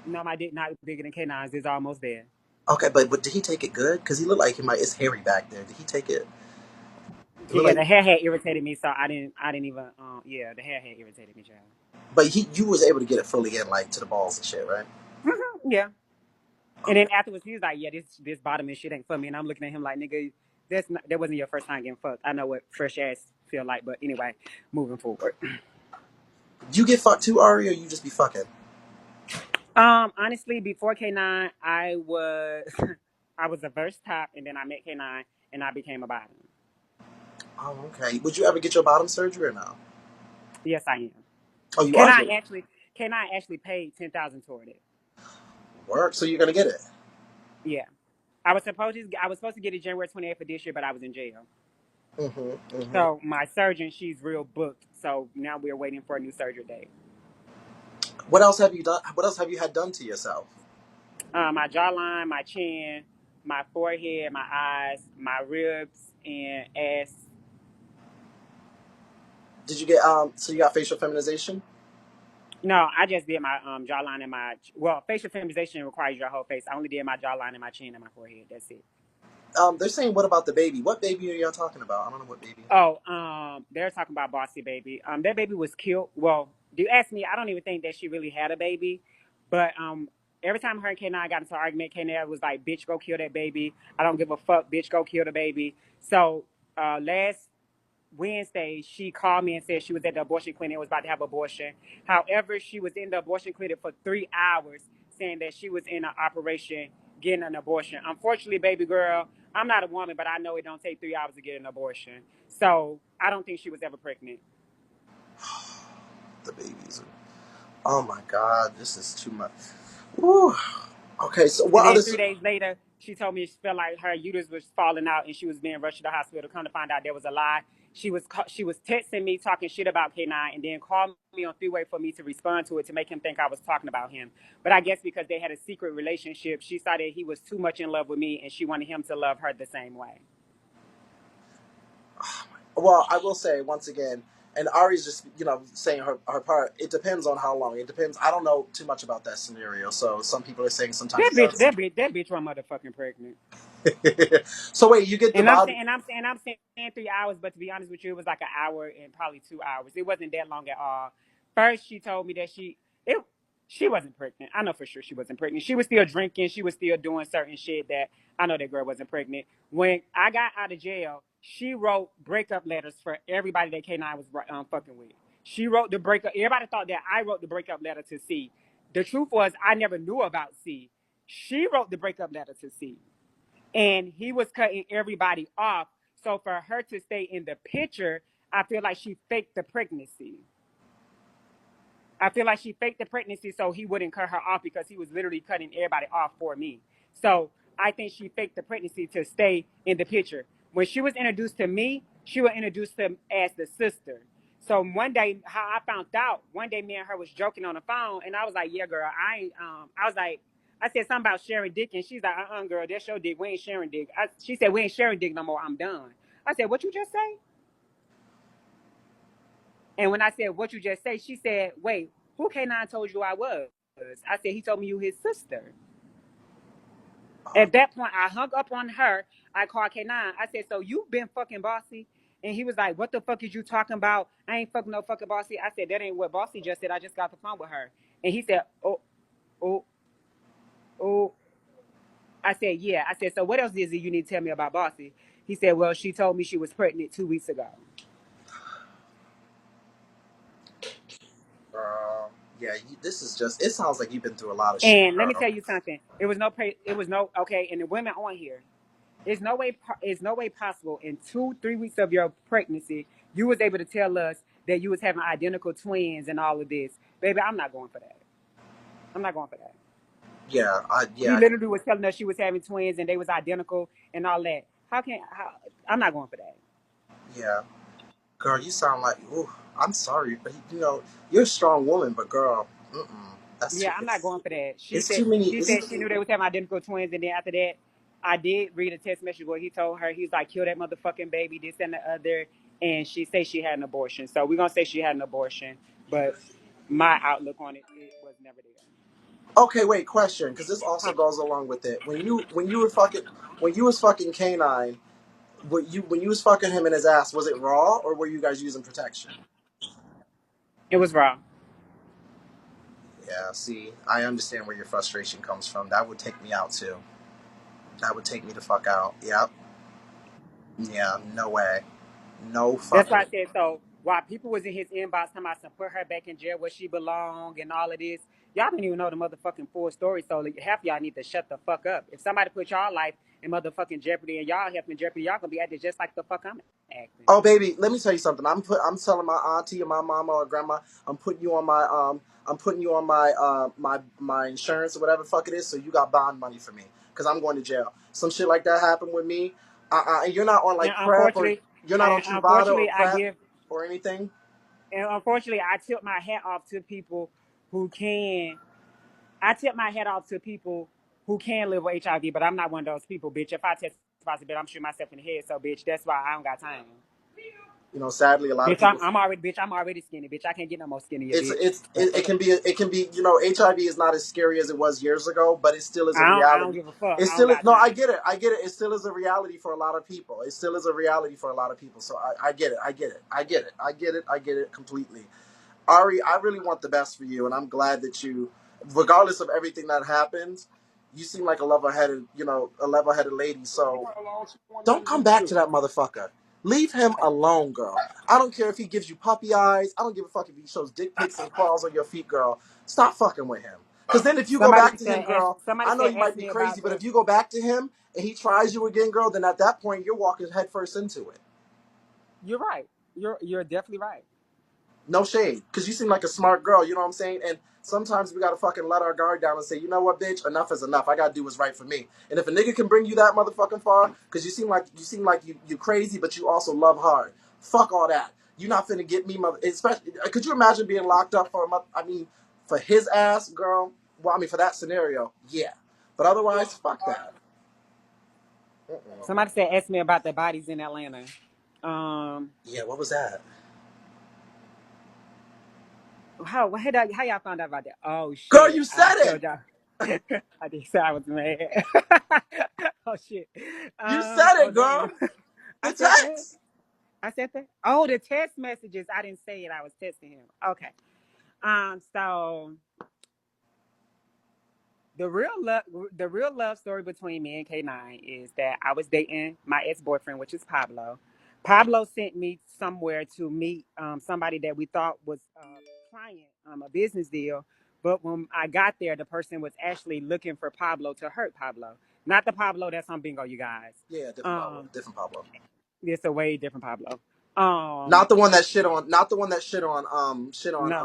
No, my dick not bigger than K9's. It's almost there. Okay, but did he take it good? Because he looked like he might. It's hairy back there. Did he take it? It looked Yeah, like, the hair had irritated me, so I didn't even. Yeah, the hair had irritated me, child. but you was able to get it fully in, like to the balls and shit, right? Yeah, and then Okay. afterwards, he was like, "Yeah, this bottom and shit ain't for me." And I'm looking at him like, "Nigga, that wasn't your first time getting fucked. I know what fresh ass feel like." But anyway, moving forward. You get fucked too, Ari, or you just be fucking? Honestly, before K9, I was I was a verse top, and then I met K9, and I became a bottom. Oh, okay. Would you ever get your bottom surgery or no? Yes, I am. Oh, you are K9 getting actually, K9 actually paid 10,000 toward it. work, so you're gonna get it. Yeah. I was supposed to get it January 28th of this year, but I was in jail. Mm-hmm. So my surgeon, she's real booked. So now we're waiting for a new surgery date. What else have you done? What else have you had done to yourself? My jawline, my chin, my forehead, my eyes, my ribs, and ass. Did you get so you got facial feminization? No, I just did my jawline and my facial feminization requires your whole face. I only did my jawline and my chin and my forehead. That's it. They're saying what about the baby? What baby are y'all talking about? I don't know what baby. Oh, they're talking about Bossy Baby. That baby was killed. Well, do you ask me? I don't even think that she really had a baby, but every time her and K9 got into an argument, K9 was like, "Bitch, go kill that baby. I don't give a fuck. Bitch, go kill the baby." So last Wednesday, she called me and said she was at the abortion clinic and was about to have abortion. However, she was in the abortion clinic for 3 hours, saying that she was in an operation getting an abortion. Unfortunately, baby girl, I'm not a woman, but I know it don't take 3 hours to get an abortion. So I don't think she was ever pregnant. The babies. Oh my God, this is too much. Woo. Okay, so And what then other? 3 days later, she told me she felt like her uterus was falling out and she was being rushed to the hospital. Come to find out there was a lie. She was texting me talking shit about K9 and then called me on three-way for me to respond to it to make him think I was talking about him. But I guess because they had a secret relationship, she saw that he was too much in love with me and she wanted him to love her the same way. Well, I will say once again, and Ari's just saying her part. It depends on how long. It depends. I don't know too much about that scenario. So some people are saying sometimes That he bitch, does. that bitch was motherfucking pregnant. So wait, you get the And I'm body. saying, I'm saying 3 hours, but to be honest with you, it was like an hour and probably 2 hours. It wasn't that long at all. First, she told me that she wasn't pregnant. I know for sure she wasn't pregnant. She was still drinking. She was still doing certain shit that I know that girl wasn't pregnant. When I got out of jail, she wrote breakup letters for everybody that K9 was fucking with. She wrote the breakup. Everybody thought that I wrote the breakup letter to C. The truth was, I never knew about C. She wrote the breakup letter to C and he was cutting everybody off. So for her to stay in the picture, I feel like she faked the pregnancy. I feel like she faked the pregnancy so he wouldn't cut her off because he was literally cutting everybody off for me. So I think she faked the pregnancy to stay in the picture. When she was introduced to me, she was introduced to as the sister. So one day, how I found out, one day me and her was joking on the phone, and I was like, "Yeah, girl, I ain't." I was like, I said something about sharing dick, and she's like, girl, that's your dick. We ain't sharing dick." She said, "We ain't sharing dick no more. I'm done." I said, "What you just say?" And when I said, "What you just say?" she said, "Wait, who K9 told you I was?" I said, "He told me you his sister." At that point, I hung up on her. I called K9. I said, "So you been fucking Bossy?" And he was like, "What the fuck is you talking about? I ain't fucking no fucking Bossy." I said, "That ain't what Bossy just said. I just got the phone with her." And he said, "Oh, oh, oh." I said, "Yeah." I said, "So what else is it you need to tell me about Bossy?" He said, "Well, she told me she was pregnant 2 weeks ago." Yeah, this is just. It sounds like you've been through a lot of shit, And let me girl. tell you something. It was no okay. And the women on here, it's no way possible in 2 3 weeks of your pregnancy you was able to tell us that you was having identical twins and all of this. Baby, I'm not going for that. I'm not going for that. Yeah, She yeah, literally was telling us she was having twins and they was identical and all that. I'm not going for that. yeah. Girl, you sound like. Ooh, I'm sorry, but you're a strong woman, but girl, that's Yeah, too. I'm not going for that. She It's said too many. she said she knew they was having identical twins, and then after that, I did read a text message where he told her he's like, "Kill that motherfucking baby," this and the other, and she said she had an abortion. So we're gonna say she had an abortion, but my outlook on it was never there. Okay, wait. Question, because this also goes along with it. When you was fucking canine, when you was fucking him in his ass, was it raw or were you guys using protection? It was wrong. Yeah. See, I understand where your frustration comes from. That would take me out too. That would take me the fuck out. Yep. Yeah. No way. No That's why fucking. I said so. While people was in his inbox talking about some put her back in jail where she belong and all of this, y'all didn't even know the motherfucking full story. So like, half y'all need to shut the fuck up. If somebody put y'all life in motherfucking jeopardy and y'all health in jeopardy, y'all gonna be acting just like the fuck I'm acting. Oh baby, let me tell you something. I'm telling my auntie or my mama or grandma, I'm putting you on my insurance or whatever the fuck it is, so you got bond money for me. Cause I'm going to jail. Some shit like that happened with me. And you're not on And like prep or unfortunately, you're not on and Truvada or unfortunately, I prep give, or anything. and unfortunately, I tip my hat off to people who can. I tip my hat off to people who can live with HIV, but I'm not one of those people, bitch. If I test positive, I'm shooting myself in the head. So, bitch, that's why I don't got time. Sadly, a lot of Bitch, people. I'm already skinny, bitch. I can't get no more skinnier, It's bitch. it's it can be HIV is not as scary as it was years ago, but it still is a I don't reality. give a fuck. It I don't still is, got no, I time. get it. It still is a reality for a lot of people. It still is a reality for a lot of people. So I get it. I get it completely. Ari, I really want the best for you, and I'm glad that you, regardless of everything that happens, you seem like a level-headed lady. So don't come back to that motherfucker. Leave him alone, girl. I don't care if he gives you puppy eyes. I don't give a fuck if he shows dick pics and crawls on your feet, girl. Stop fucking with him. Because then if you go back to him, girl, Somebody I know said, you ask might be me crazy, about but the. if you go back to him and he tries you again, girl, then at that point you're walking headfirst into it. You're right. You're definitely right. No shade, because you seem like a smart girl. You know what I'm saying? And sometimes we gotta fucking let our guard down and say, you know what, bitch, enough is enough. I gotta do what's right for me. And if a nigga can bring you that motherfucking far, because you seem like you crazy, but you also love hard. Fuck all that. You not finna get me, mother. Especially, could you imagine being locked up for a month? I mean, for his ass, girl. Well, I mean, for that scenario, yeah. But otherwise, fuck that. Mm-mm. Somebody said, ask me about the bodies in Atlanta. Um, Yeah, what was that? how y'all found out about that? Oh Girl, shit! you I said it. told y'all. I did say I was mad. Oh shit. You said Oh it, damn. girl. I The said that. text. I said that. Oh, the text messages. I didn't say it. I was texting him. Okay. So the real love, the real love story between me and K9 is that I was dating my ex boyfriend, which is Pablo. Pablo sent me somewhere to meet somebody that we thought was a client, a business deal. But when I got there, the person was actually looking for Pablo to hurt Pablo, not the Pablo that's on Bingo, you guys. Yeah, different Pablo. Um, Different Pablo. it's a way different Pablo. Not the one that shit on. Not the one that shit on. Shit on. No,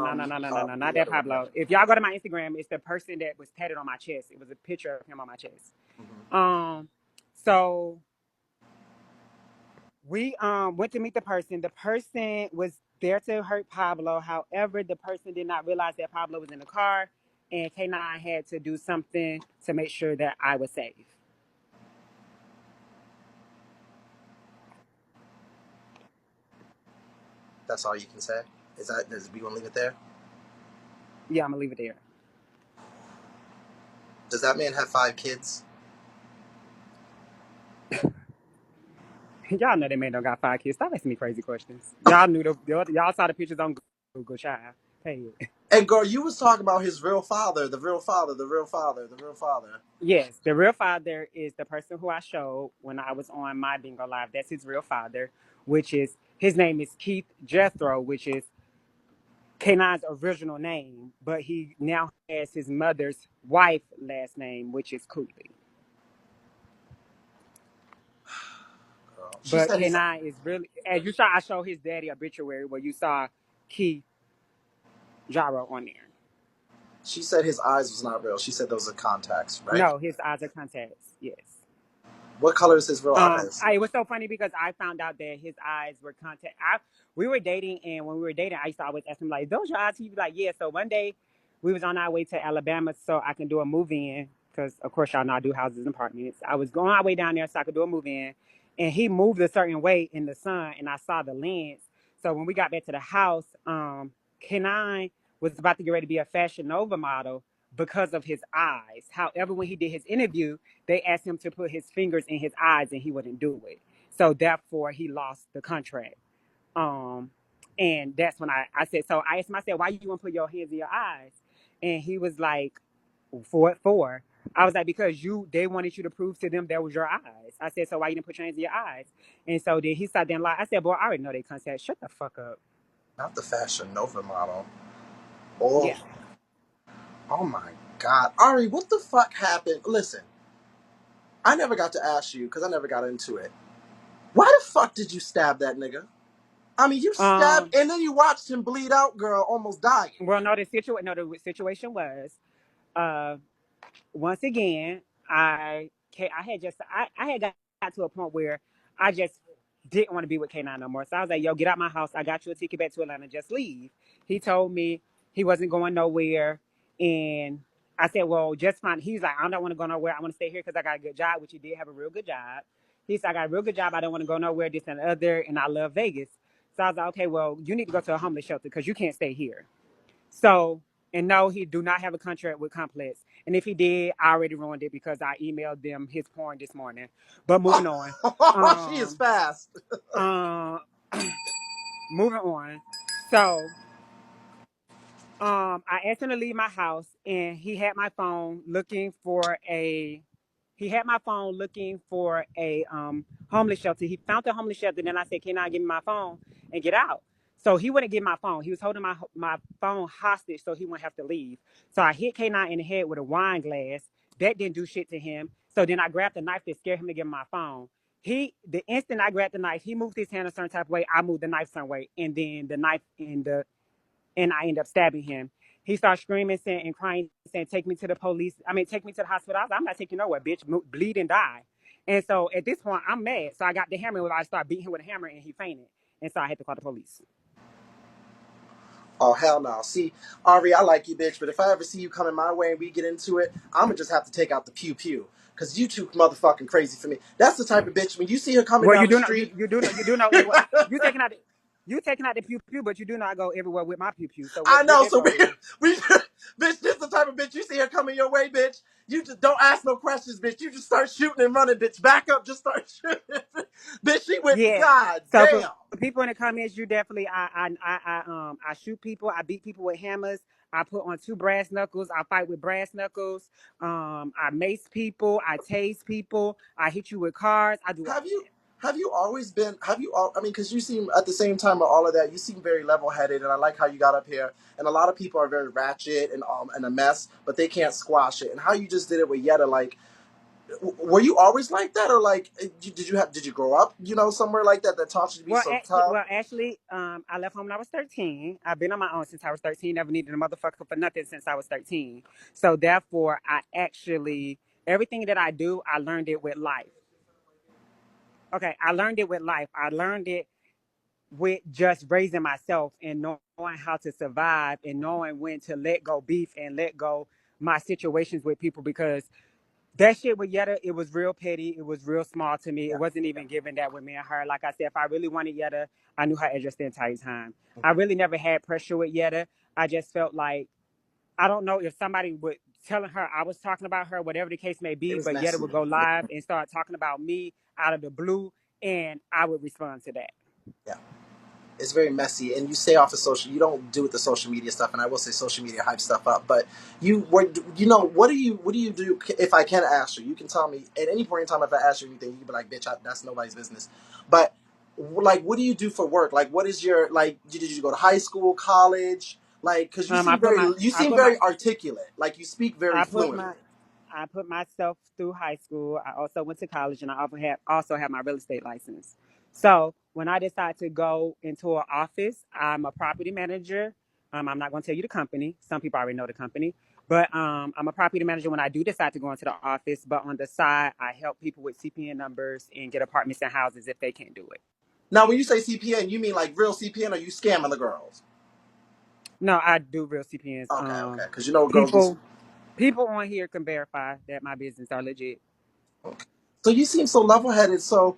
not The that other one. Yeah. Pablo. If y'all go to my Instagram, it's the person that was tatted on my chest. It was a picture of him on my chest. Mm-hmm. So we went to meet the person. The person was there to hurt Pablo. However, the person did not realize that Pablo was in the car, and K9 had to do something to make sure that I was safe. That's all you can say. We gonna leave it there? Yeah, I'm gonna leave it there. Does that man have 5 kids? Y'all know that man don't got 5 kids. Stop asking me crazy questions. Y'all knew y'all saw the pictures on Google, child. Hey. And girl, you was talking about his real father, the real father, the real father, the real father. Yes, the real father is the person who I showed when I was on my bingo live. That's his real father, which is his name is Keith Jethro, which is K9's original name, but he now has his mother's wife last name, which is Cooley. Girl. She But said his. K9 is really, as you saw, I showed his daddy obituary where you saw Keith Jaro on there. She said his eyes was not real. She said those are contacts, right? No, his eyes are contacts. Yes. What color is his real eyes? It was so funny because I found out that his eyes were contact. We were dating, and when we were dating, I used to always ask him like, "Those your eyes?" He'd be like, "Yeah." So one day, we was on our way to Alabama so I can do a move in because, of course, y'all know I do houses and apartments. I was going our way down there so I could do a move in, and he moved a certain way in the sun, and I saw the lens. So when we got back to the house, Kenai was about to get ready to be a Fashion Nova model because of his eyes. However, when he did his interview, they asked him to put his fingers in his eyes and he wouldn't do it. So therefore he lost the contract. Um, and that's when I said, so I asked him, I said, why you want to put your hands in your eyes? And he was like, for what for? I was like, because they wanted you to prove to them that was your eyes. I said, so why you didn't put your hands in your eyes? And so then he sat there and lied. I said, boy, I already know they contact. Shut the fuck up. Not the Fashion Nova model. Oh, Yeah. oh my God, Ari, what the fuck happened? Listen, I never got to ask you because I never got into it. Why the fuck did you stab that nigga? I mean, you stabbed Um, and then you watched him bleed out, girl, almost dying. well, the situation was, uh, once again, I had got to a point where I just didn't want to be with K9 no more. So I was like, yo, get out my house. I got you a ticket back to Atlanta. Just leave. He told me he wasn't going nowhere. And I said, well, just fine. He's like, I don't want to go nowhere. I want to stay here because I got a good job, which he did have a real good job. He said, I got a real good job. I don't want to go nowhere, this and the other. And I love Vegas. So I was like, okay, well, you need to go to a homeless shelter because you can't stay here. So, and no, he do not have a contract with Complex. And if he did, I already ruined it because I emailed them his porn this morning. But moving on. She is Um, fast. uh, moving on. So, I asked him to leave my house, and he had my phone looking for a homeless shelter. He found the homeless shelter. Then I said, "Can I give me my phone and get out?" So he wouldn't give my phone. He was holding my phone hostage so he wouldn't have to leave. So I hit K9 in the head with a wine glass. That didn't do shit to him. So then I grabbed the knife to scare him to give him my phone. The instant I grabbed the knife, he moved his hand a certain type of way. I moved the knife some way, and then the knife and I end up stabbing him. He starts screaming and crying, saying, "Take me to the police. I mean, take me to the hospital." I was like, "I'm not taking you nowhere, bitch. Bleed and die." And so at this point, I'm mad. So I got the hammer and I started beating him with a hammer and he fainted. And so I had to call the police. Oh, hell no. See, Ari, I like you, bitch, but if I ever see you coming my way and we get into it, I'm going to just have to take out the pew pew. Because you too motherfucking crazy for me. That's the type of bitch, when you see her coming Well, down the street. you do know it. You taking out the pew pew, but you do not go everywhere with my pew pew. So I what know, so difference is it? we bitch, this the type of bitch, you see her coming your way, bitch. You just don't ask no questions, bitch. You just start shooting and running, bitch. Back up, just start shooting. Bitch, she went, Yeah. God So damn. for people in the comments, you definitely I shoot people, I beat people with hammers, I put on 2 brass knuckles, I fight with brass knuckles, I mace people, I tase people, I hit you with cars, I do all Have of you that. have you always been have you all I mean, because you seem at the same time of all of that, you seem very level headed, and I like how you got up here. And a lot of people are very ratchet and a mess, but they can't squash it. And how you just did it with Yetta, like Were you always like that, or like did you grow up somewhere like that that taught you to be Well, so tough? actually, I left home when I was 13. I've been on my own since I was 13. Never needed a motherfucker for nothing since I was 13. So therefore, I actually everything that I do, I learned it with life. Okay, I learned it with life. I learned it with just raising myself and knowing how to survive and knowing when to let go beef and let go my situations with people because that shit with Yetta, it was real petty. It was real small to me. Yeah. It wasn't even given that with me and her. Like I said, if I really wanted Yetta, I knew her address the entire time. I really never had pressure with Yetta. I just felt like, I don't know if somebody would telling her I was talking about her, whatever the case may It be, was but Yetta messy. would go Yeah. live and start talking about me out of the blue, and I would respond to that. Yeah. It's very messy, and you stay off of social. You don't do with the social media stuff, and I will say social media hype stuff up. But what do you do? If I can ask you, you can tell me at any point in time. If I ask you anything, you can be like, "Bitch, that's nobody's business." But like, what do you do for work? Like, what is your like? Did you go to high school, college? Like, because you I seem put very my, you I seem put my, very articulate. Like, you speak very I put fluently. my, I put myself through high school. I also went to college, and I also have my real estate license. So when I decide to go into an office, I'm a property manager. I'm not going to tell you the company. Some people already know the company, but I'm a property manager when I do decide to go into the office. But on the side, I help people with CPN numbers and get apartments and houses if they can't do it. Now, when you say CPN, you mean like real CPN, or you scamming the girls? No, I do real CPNs. Okay, okay, because you know girls do. People, people on here can verify that my business are legit. Okay. So you seem so level-headed. So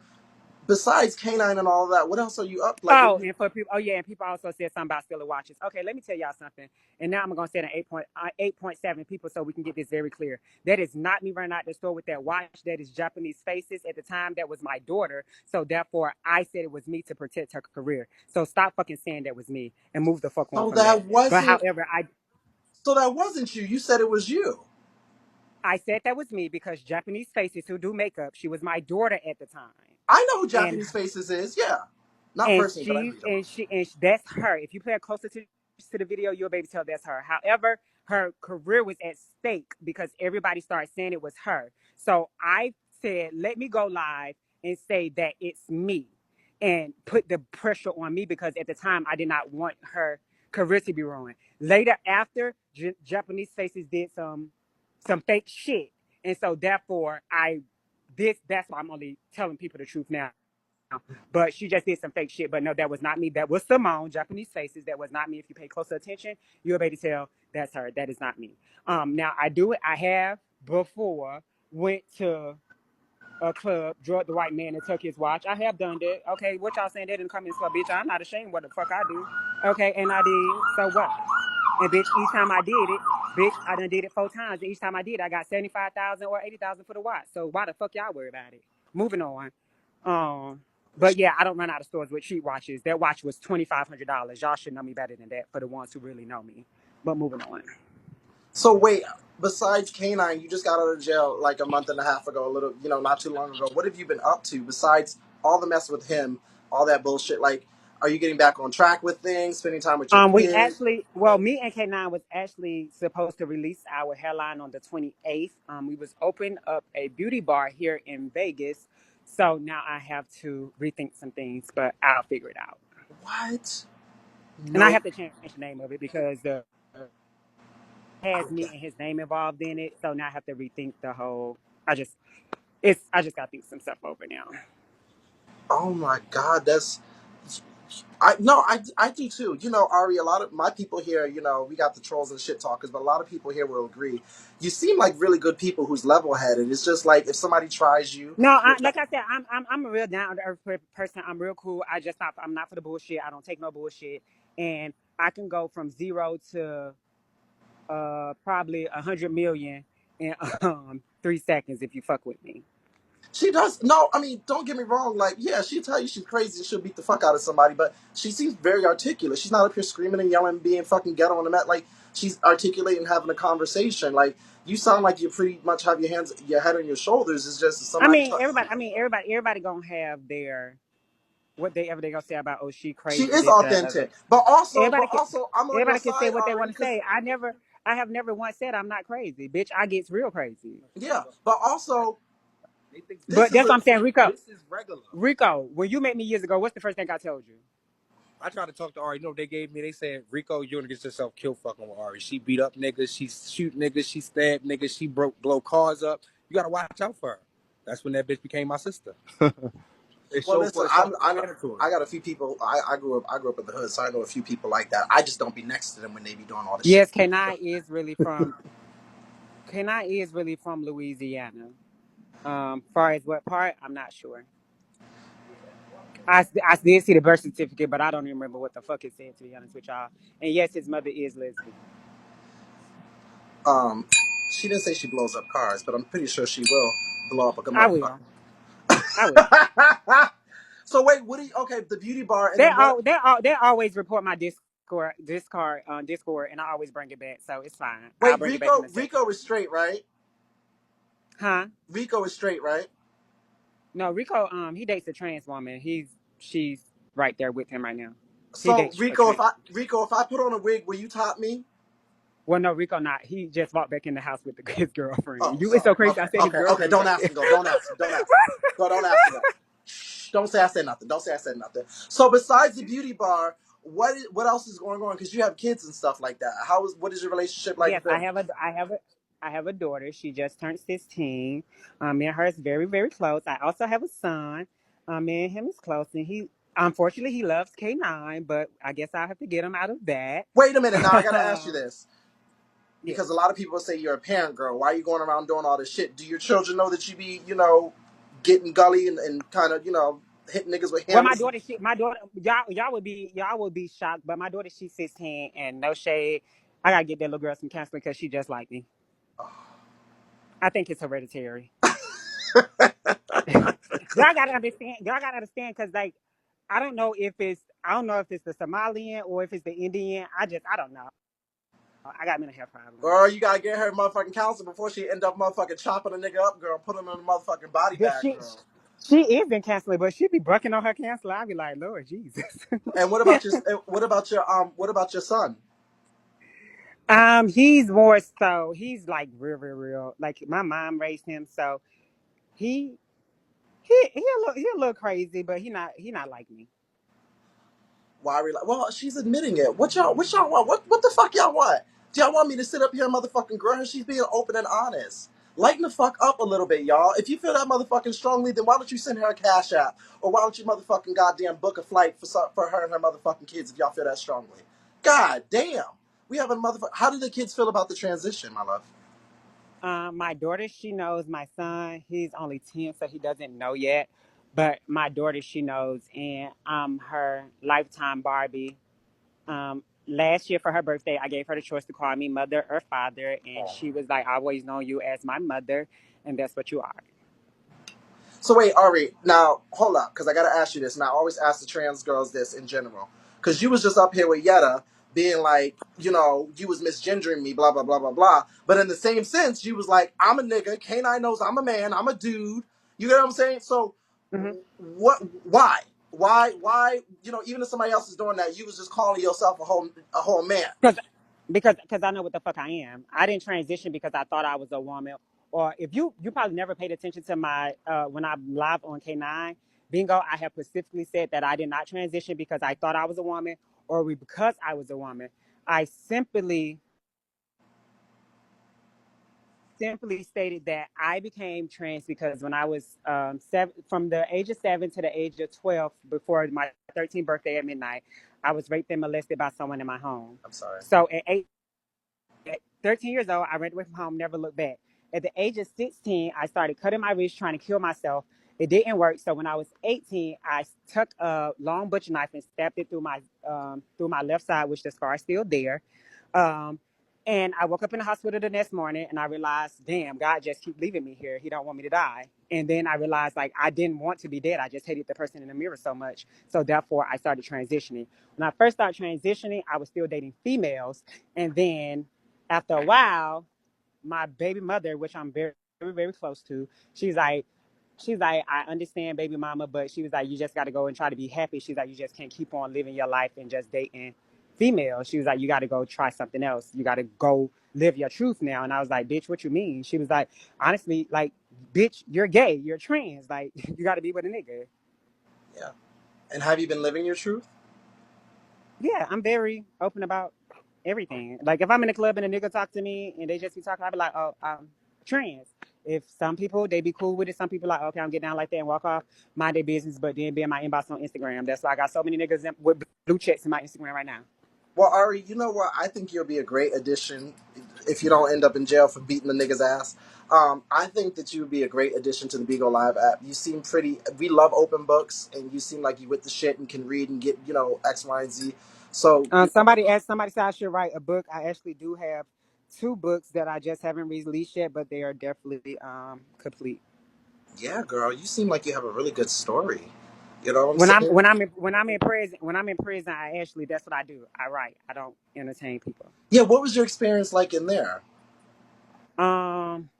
besides canine and all that, what else are you up? Like, what Oh, do you? and for people, oh yeah, and people also said something about stealing watches. Okay, let me tell y'all something. And now I'm gonna say an 8.7 people, so we can get this very clear. That is not me running out the store with that watch. That is Japanese faces. At the time, that was my daughter. So therefore, I said it was me to protect her career. So stop fucking saying that was me and move the fuck on So from that. that But wasn't. however, So that wasn't you. You said it was you. I said that was me because Japanese faces who do makeup. She was my daughter at the time, I know who and Japanese Faces is. Yeah, not and personally, but I know she who you're talking and about. she and that's her. If you play closer to the video, you'll be able to tell that's her. However, her career was at stake because everybody started saying it was her. So I said, let me go live and say that it's me, and put the pressure on me because at the time I did not want her career to be ruined. Later, after Japanese Faces did some fake shit, and so therefore that's why I'm only telling people the truth now, but she just did some fake shit. But no, that was not me. That was Simone, Japanese Faces. That was not me. If you pay closer attention, you'll be able to tell that's her. That is not me. Now I do it. I have before went to a club, drugged the white man and took his watch. I have done that. Okay, what y'all saying that in the comments for, bitch? I'm not ashamed what the fuck I do. Okay, and I did. So what? And bitch, each time I did it, bitch, I done did it 4 times. And each time I did, I got 75,000 or 80,000 for the watch. So why the fuck y'all worry about it? Moving on. Um, but yeah, I don't run out of stores with cheap watches. That watch was $2,500. Y'all should know me better than that for the ones who really know me. But moving on. So wait, besides canine, you just got out of jail like a month and a half ago, a little, not too long ago. What have you been up to besides all the mess with him, all that bullshit? Like, are you getting back on track with things, spending time with your We kids? actually, well, me and K9 was actually supposed to release our hairline on the 28th. We was open up a beauty bar here in Vegas. So now I have to rethink some things, but I'll figure it out. What? And I No. have to change the name of it because the has me and his name involved in it. So now I have to rethink the whole. I just got to think some stuff over now. Oh my God, that's I no, I do too. Ari, a lot of my people here, we got the trolls and shit talkers, but a lot of people here will agree. You seem like really good people who's level headed. It's just like if somebody tries you, No, which like I said, I'm a real down to earth person. I'm real cool. I'm not for the bullshit. I don't take no bullshit, and I can go from zero to probably 100 million in 3 seconds if you fuck with me. she does. No, I mean, don't get me wrong. Like, yeah, she'll tell you she's crazy and she'll beat the fuck out of somebody, but she seems very articulate. She's not up here screaming and yelling, being fucking ghetto on the mat. Like, she's articulating, having a conversation. Like, you sound like you pretty much have your head on your shoulders. It's just somebody. Everybody gonna have their whatever they gonna say about, oh, she She crazy, is this that the other. authentic, but also, Everybody can I'm on your everybody can say side, what they Ari, want to because say. I have never once said I'm not crazy, bitch. I gets real crazy. yeah, but also. This But is that's a what I'm saying, Rico. This is regular. Rico, when you met me years ago, what's the first thing I told you? I tried to talk to Ari. You know what they gave me? They said, Rico, you're gonna get yourself killed fucking with Ari. She beat up niggas, she shoot niggas, she stabbed niggas, she blow cars up. You gotta watch out for her. That's when that bitch became my sister. It well. showed Listen, for self-explanatory. I got a few people. I grew up in the hood, so I know a few people like that. I just don't be next to them when they be doing all the shit. Yes, K9 is really from Louisiana. Far as what part, I'm not sure. I did see the birth certificate, but I don't even remember what the fuck it said, to be honest with y'all. And yes, his mother is lesbian. Um, she didn't say she blows up cars, but I'm pretty sure she will blow up a good I motherfucker. will. I will. So wait, what do you? Okay, the beauty bar, and They then what? all they always report my Discord, and I always bring it back, so it's fine. I'll Wait, bring it back in a second. Rico is straight, right? Huh? Rico is straight, right? No, Rico. He dates a trans woman. She's right there with him right now. He So dates a trans. Rico, if I put on a wig, will you top me? Well, no, Rico not. He just walked back in the house with his girlfriend. Oh, You, it's so sorry. crazy. Okay, I said his okay. girlfriend Don't right ask there. me. Go. Don't ask me. Don't ask me. Go. Don't ask me that. Shh, don't say I said nothing. Don't say I said nothing. So besides the beauty bar, what else is going on? Because you have kids and stuff like that. What is your relationship like Yes, with them? I have a daughter. She just turned 16. Me and her is very, very close. I also have a son. Me and him is close, and he unfortunately he loves K9, but I guess I have to get him out of that. Wait a minute. Now I gotta ask you this Yes. because a lot of people say you're a parent girl. Why are you going around doing all this shit? Do your children know that you be, getting gully and kind of, hitting niggas with Well, hammers? my daughter, y'all would be shocked, but my daughter, she's 16, and no shade, I gotta get that little girl some counseling because she just like me. I think it's hereditary. Y'all gotta understand. Y'all gotta understand because like I don't know if it's the Somalian or if it's the Indian. I don't know. I got mental health problems. Girl, you gotta get her motherfucking counsel before she end up motherfucking chopping a nigga up, girl. Put him in a motherfucking body But bag, girl. she is in counseling, but she be bucking on her counselor. I be like, Lord Jesus. And what about your son? He's more so he's like real, real, real. Like my mom raised him, so he he a little crazy, but he not like me. Why are we like? Well, she's admitting it. What y'all want? What the fuck y'all want? Do y'all want me to sit up here and motherfucking grill her? She's being open and honest. Lighten the fuck up a little bit, y'all. If you feel that motherfucking strongly, then why don't you send her a cash app, or why don't you motherfucking goddamn book a flight for her and her motherfucking kids if y'all feel that strongly? God damn. We have a motherfucker. How do the kids feel about the transition, my love? My daughter, she knows. My son, he's only 10, so he doesn't know yet. But my daughter, she knows, and I'm her lifetime Barbie. Last year for her birthday, I gave her the choice to call me mother or father, and she was like, "I've always known you as my mother, and that's what you are." So wait, Ari, now hold up, because I gotta ask you this, and I always ask the trans girls this in general. Because you was just up here with Yetta being like, you was misgendering me, blah, blah, blah, blah, blah. But in the same sense, you was like, I'm a nigga, K9 knows I'm a man, I'm a dude. You get what I'm saying? So Mm-hmm. why? Even if somebody else is doing that, you was just calling yourself a whole man. Because because I know what the fuck I am. I didn't transition because I thought I was a woman. Or if you probably never paid attention to my when I'm live on K9 Bingo, I have specifically said that I did not transition because I thought I was a woman or because I was a woman. I simply stated that I became trans because when I was from the age of 7 to the age of 12, before my 13th birthday at midnight, I was raped and molested by someone in my home. I'm sorry. So at 13 years old, I ran away from home, never looked back. At the age of 16, I started cutting my wrist, trying to kill myself. It didn't work. So when I was 18, I took a long butcher knife and stabbed it through my left side, which the scar is still there. Um, and I woke up in the hospital the next morning, and I realized, damn, God just keep leaving me here. He don't want me to die. And then I realized, like, I didn't want to be dead. I just hated the person in the mirror so much. So therefore, I started transitioning. When I first started transitioning, I was still dating females, and then after a while, my baby mother, which I'm very, very, very close to, she's like, I understand, baby mama, but she was like, you just got to go and try to be happy. She's like, you just can't keep on living your life and just dating females. She was like, you got to go try something else. You got to go live your truth now. And I was like, bitch, what you mean? She was like, honestly, like, bitch, you're gay, you're trans, like you got to be with a nigga. Yeah. And have you been living your truth? Yeah, I'm very open about everything. Like if I'm in a club and a nigga talk to me and they just be talking, I be like, oh, I'm trans. If some people they be cool with it, some people like, okay, I'm getting down like that and walk off, mind their business, but then be in my inbox on Instagram. That's why I got so many niggas with blue checks in my Instagram right now. Well, Ari, you know what? I think you'll be a great addition if you don't end up in jail for beating the nigga's ass. I think that you would be a great addition to the Beagle Live app. You seem pretty. We love open books, and you seem like you with the shit and can read and get X, Y, and Z. So Somebody said I should write a book. I actually do have two books that I just haven't released yet, but they are definitely complete. yeah, girl, you seem like you have a really good story. You know what I'm When I'm saying? when I'm in, when I'm in prison, I actually that's what I do. I write. I don't entertain people. Yeah. What was your experience like in there?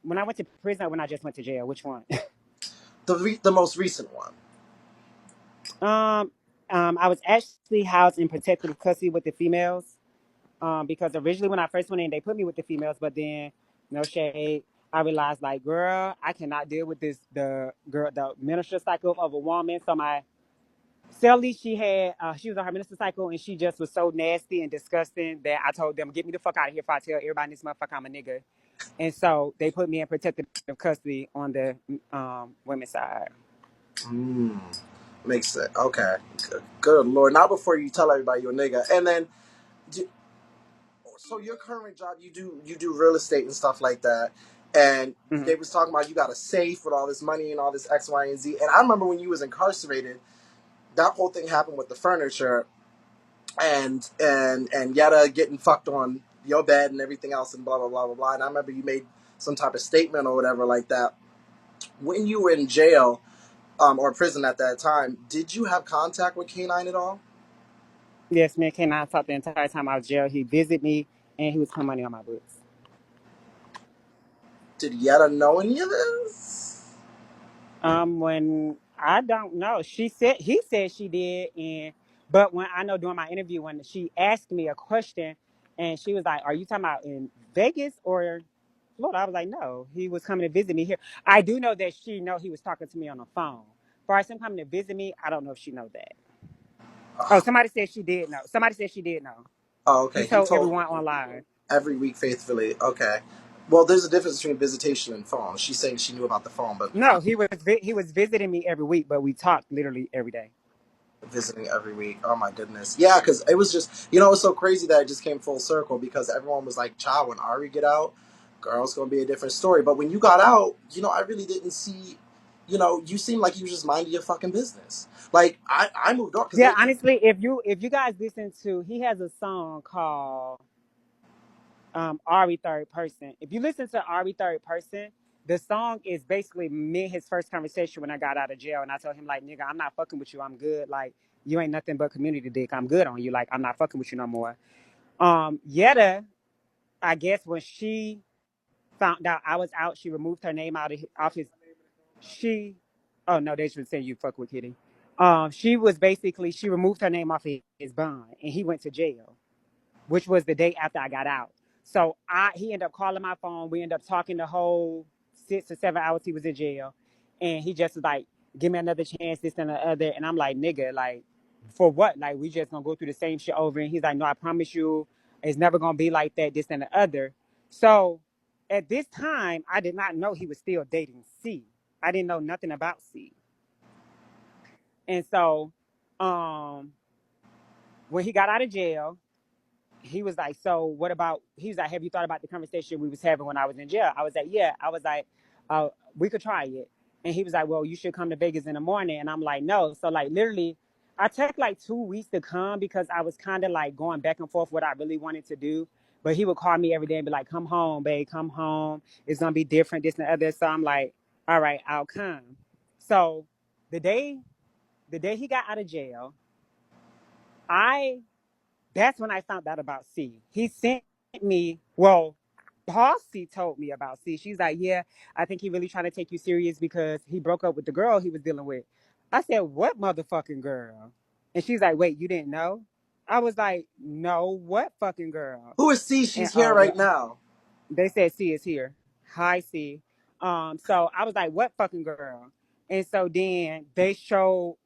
When I went to prison, when I just went to jail, which one? The most recent one. um, I was actually housed in protective custody with the females. Because originally when I first went in, they put me with the females, but then no shade, I realized like, girl, I cannot deal with the minister cycle of a woman. So my Sally, she was on her minister cycle, and she just was so nasty and disgusting that I told them, get me the fuck out of here if I tell everybody in this motherfucker I'm a nigga. And so they put me in protective custody on the women's side. Mm, makes sense. Okay. Good lord. Not before you tell everybody you're a nigga. And then, so your current job, you do real estate and stuff like that. And Hmm. they was talking about you got a safe with all this money and all this X, Y, and Z. And I remember when you was incarcerated, that whole thing happened with the furniture and Yetta getting fucked on your bed and everything else and blah blah blah blah blah. And I remember you made some type of statement or whatever like that. When you were in jail, or prison at that time, did you have contact with K9 at all? Yes, me and K9 talked the entire time I was jail. He visited me and he was putting money on my books. Did Yetta know any of this? When I don't know, he said she did, and but when I know during my interview when she asked me a question, and she was like, "Are you talking about in Vegas or Florida?" I was like, "No, he was coming to visit me here." I do know that she know he was talking to me on the phone. For him coming to visit me, I don't know if she know that. Oh, somebody said she did know. Somebody said she did know. Oh, He okay. He told told everyone online. every week faithfully. Okay. Well, there's a difference between visitation and phone. She's saying she knew about the phone, but No, he was visiting me every week, but we talked literally every day. visiting every week. Oh my goodness. Yeah, because it was just it's so crazy that it just came full circle because everyone was like, "Child, when Ari get out, girl's gonna be a different story." But when you got out, I really didn't see. You seemed like you was just minding your fucking business. Like I moved on because Yeah, honestly, if you guys listen to, he has a song called Ari Third Person. If you listen to Ari Third Person, the song is basically me and his first conversation when I got out of jail, and I told him like, nigga, I'm not fucking with you. I'm good. Like you ain't nothing but community dick. I'm good on you. Like I'm not fucking with you no more. Yetta, I guess when she found out I was out, she removed her name off his. She, oh no, they should say you fuck with Kitty. She removed her name off his bond, and he went to jail, which was the day after I got out. So he ended up calling my phone. We ended up talking the whole 6 or 7 hours he was in jail, and he just was like, "Give me another chance, this and the other." And I'm like, "Nigga, like, for what? Like, we just gonna go through the same shit over?" And he's like, "No, I promise you, it's never gonna be like that, this and the other." So at this time, I did not know he was still dating C. I didn't know nothing about C. And so, um, when he got out of jail, he was like, "So what about?" He was like, "Have you thought about the conversation we was having when I was in jail?" I was like, "Yeah." I was like, "We could try it." And he was like, "Well, you should come to Vegas in the morning." And I'm like, "No." So like literally, I took like 2 weeks to come because I was kind of like going back and forth what I really wanted to do. But he would call me every day and be like, "Come home, babe. Come home. It's gonna be different, this and the other." So I'm like, "All right, I'll come." So the day the day he got out of jail, I that's when I found out about C. He sent me, well, Bossy told me about C. She's like, "Yeah, I think he really trying to take you serious because he broke up with the girl he was dealing with." I said, "What motherfucking girl?" And she's like, "Wait, you didn't know?" I was like, "No, what fucking girl?" Who is C? And She's here right now. they said C is here. Hi, C. So I was like, what fucking girl? And so then they showed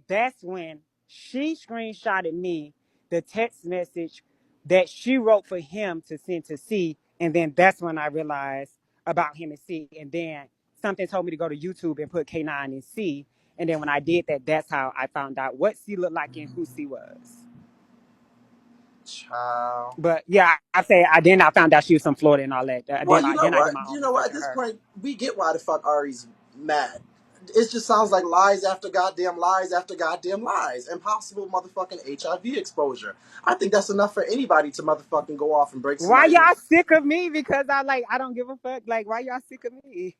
that's when she screenshotted me the text message that she wrote for him to send to C. And then that's when I realized about him and C. And then something told me to go to YouTube and put K9 and C. And then when I did that, that's how I found out what C looked like and who C was. Child. But yeah, I say I then I found out she was from Florida and all that. Well, you know Then I did what? my own You know research what? At on this her. point, we get why the fuck Ari's mad. It just sounds like lies after goddamn lies after goddamn lies and possible motherfucking HIV exposure. I think that's enough for anybody to motherfucking go off and break Why somebody's. y'all sick of me? Because I don't give a fuck. Like, why y'all sick of me?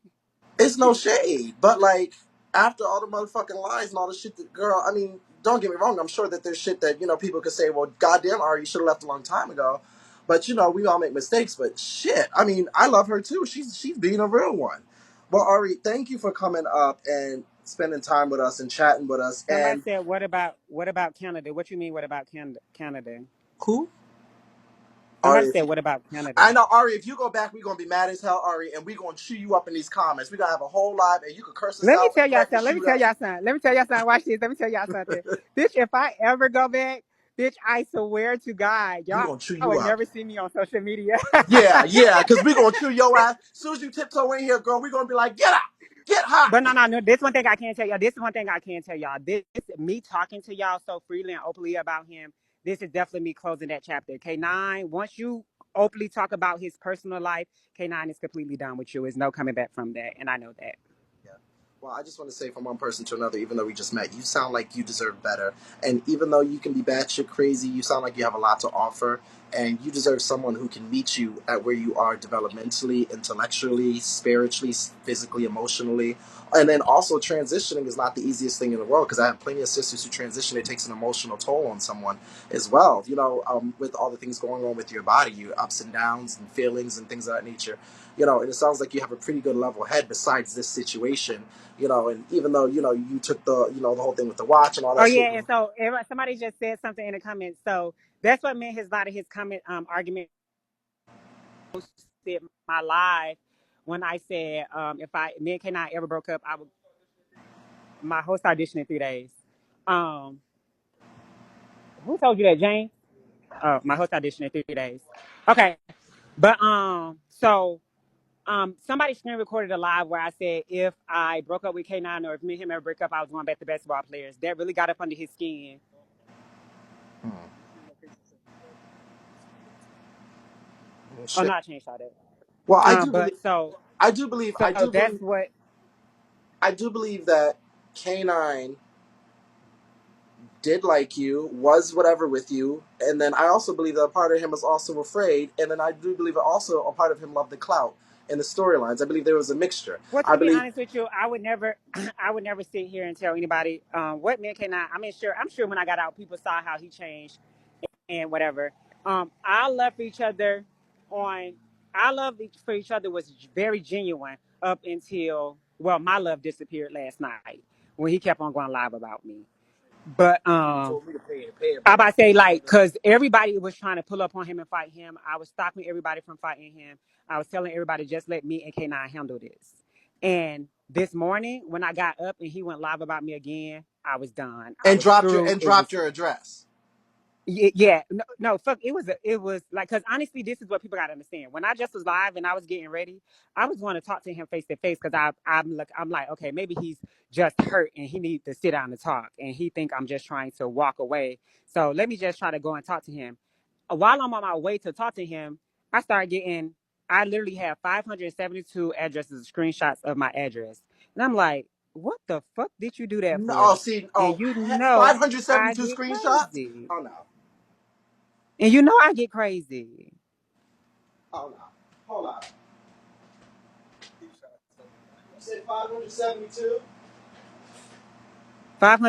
It's no shade, but like after all the motherfucking lies and all the shit that girl, I mean, don't get me wrong. I'm sure that there's shit that people could say, well, goddamn, Ari, you should have left a long time ago. But we all make mistakes. But shit, I mean, I love her too. She's being a real one. Well, Ari, thank you for coming up and spending time with us and chatting with us. Somebody And said, what about Canada? What you mean, what about Canada? who? Somebody Ari, said, what about Canada? I know, Ari, if you go back, we're gonna be mad as hell, Ari, and we're gonna chew you up in these comments. We're gonna have a whole live, and you can curse us Let me out tell and y'all threaten to something. Let me shoot tell us. y'all something. Let me tell y'all something. Watch this. Let me tell y'all something. Bitch, if I ever go back, bitch, I swear to God, We're y'all gonna chew you would up. never see me on social media. Yeah, because we're going to chew your ass. As soon as you tiptoe in here, girl, we're going to be like, get out, get hot. But no. This one thing I can't tell y'all. This is one thing I can tell y'all. This me talking to y'all so freely and openly about him. This is definitely me closing that chapter. K9, once you openly talk about his personal life, K9 is completely done with you. There's no coming back from that, and I know that. Yeah. Well, I just want to say from one person to another, even though we just met, you sound like you deserve better. And even though you can be batshit crazy, you sound like you have a lot to offer. And you deserve someone who can meet you at where you are developmentally, intellectually, spiritually, physically, emotionally. And then also, transitioning is not the easiest thing in the world because I have plenty of sisters who transition. It takes an emotional toll on someone as well. With all the things going on with your body, your ups and downs and feelings and things of that nature. And it sounds like you have a pretty good level head besides this situation. And even though you took the whole thing with the watch and all Oh that shit. yeah, and so somebody just said something in the comments. So that's what made his lot of his comment argument posted my live when I said if me and K9 ever broke up, I would my host audition in 3 days. Um, who told you that, Jane? My host audition in 3 days. Okay, but somebody screen recorded a live where I said if I broke up with K9 or if me and him ever break up, I was going back to basketball players. That really got up under his skin. Hmm. Oh Shit. no, I changed all that. Well, But I do that's believe, what. I do believe that K9 did like you, was whatever with you, and then I also believe that a part of him was also afraid, and then I do believe that also a part of him loved the clout and the storylines. I believe there was a mixture. Well, I to be believe, honest with you, I would never, I would never sit here and tell anybody what men cannot. I mean, I'm sure when I got out, people saw how he changed and whatever. Our love for each other, on our love for each other was very genuine up until my love disappeared last night when he kept on going live about me. But You told me to pay it I back. about to say like, cause everybody was trying to pull up on him and fight him. I was stopping everybody from fighting him. I was telling everybody just let me and K9 handle this. And this morning when I got up and he went live about me again, I was done. I and was dropped your through. and It was dropped your address. yeah, no, fuck. It was like, cause honestly, this is what people gotta understand. When I just was live and I was getting ready, I was going to talk to him face to face, cause I'm like, okay, maybe he's just hurt and he needs to sit down and talk, and he think I'm just trying to walk away. So let me just try to go and talk to him. While I'm on my way to talk to him, I started getting. I literally have 572 addresses, screenshots of my address, and I'm like, what the fuck did you do that No, oh, for? see, And oh, you know, I 572 get screenshots. crazy. Oh no, And you know I get crazy. oh no, hold on. You said 572. 500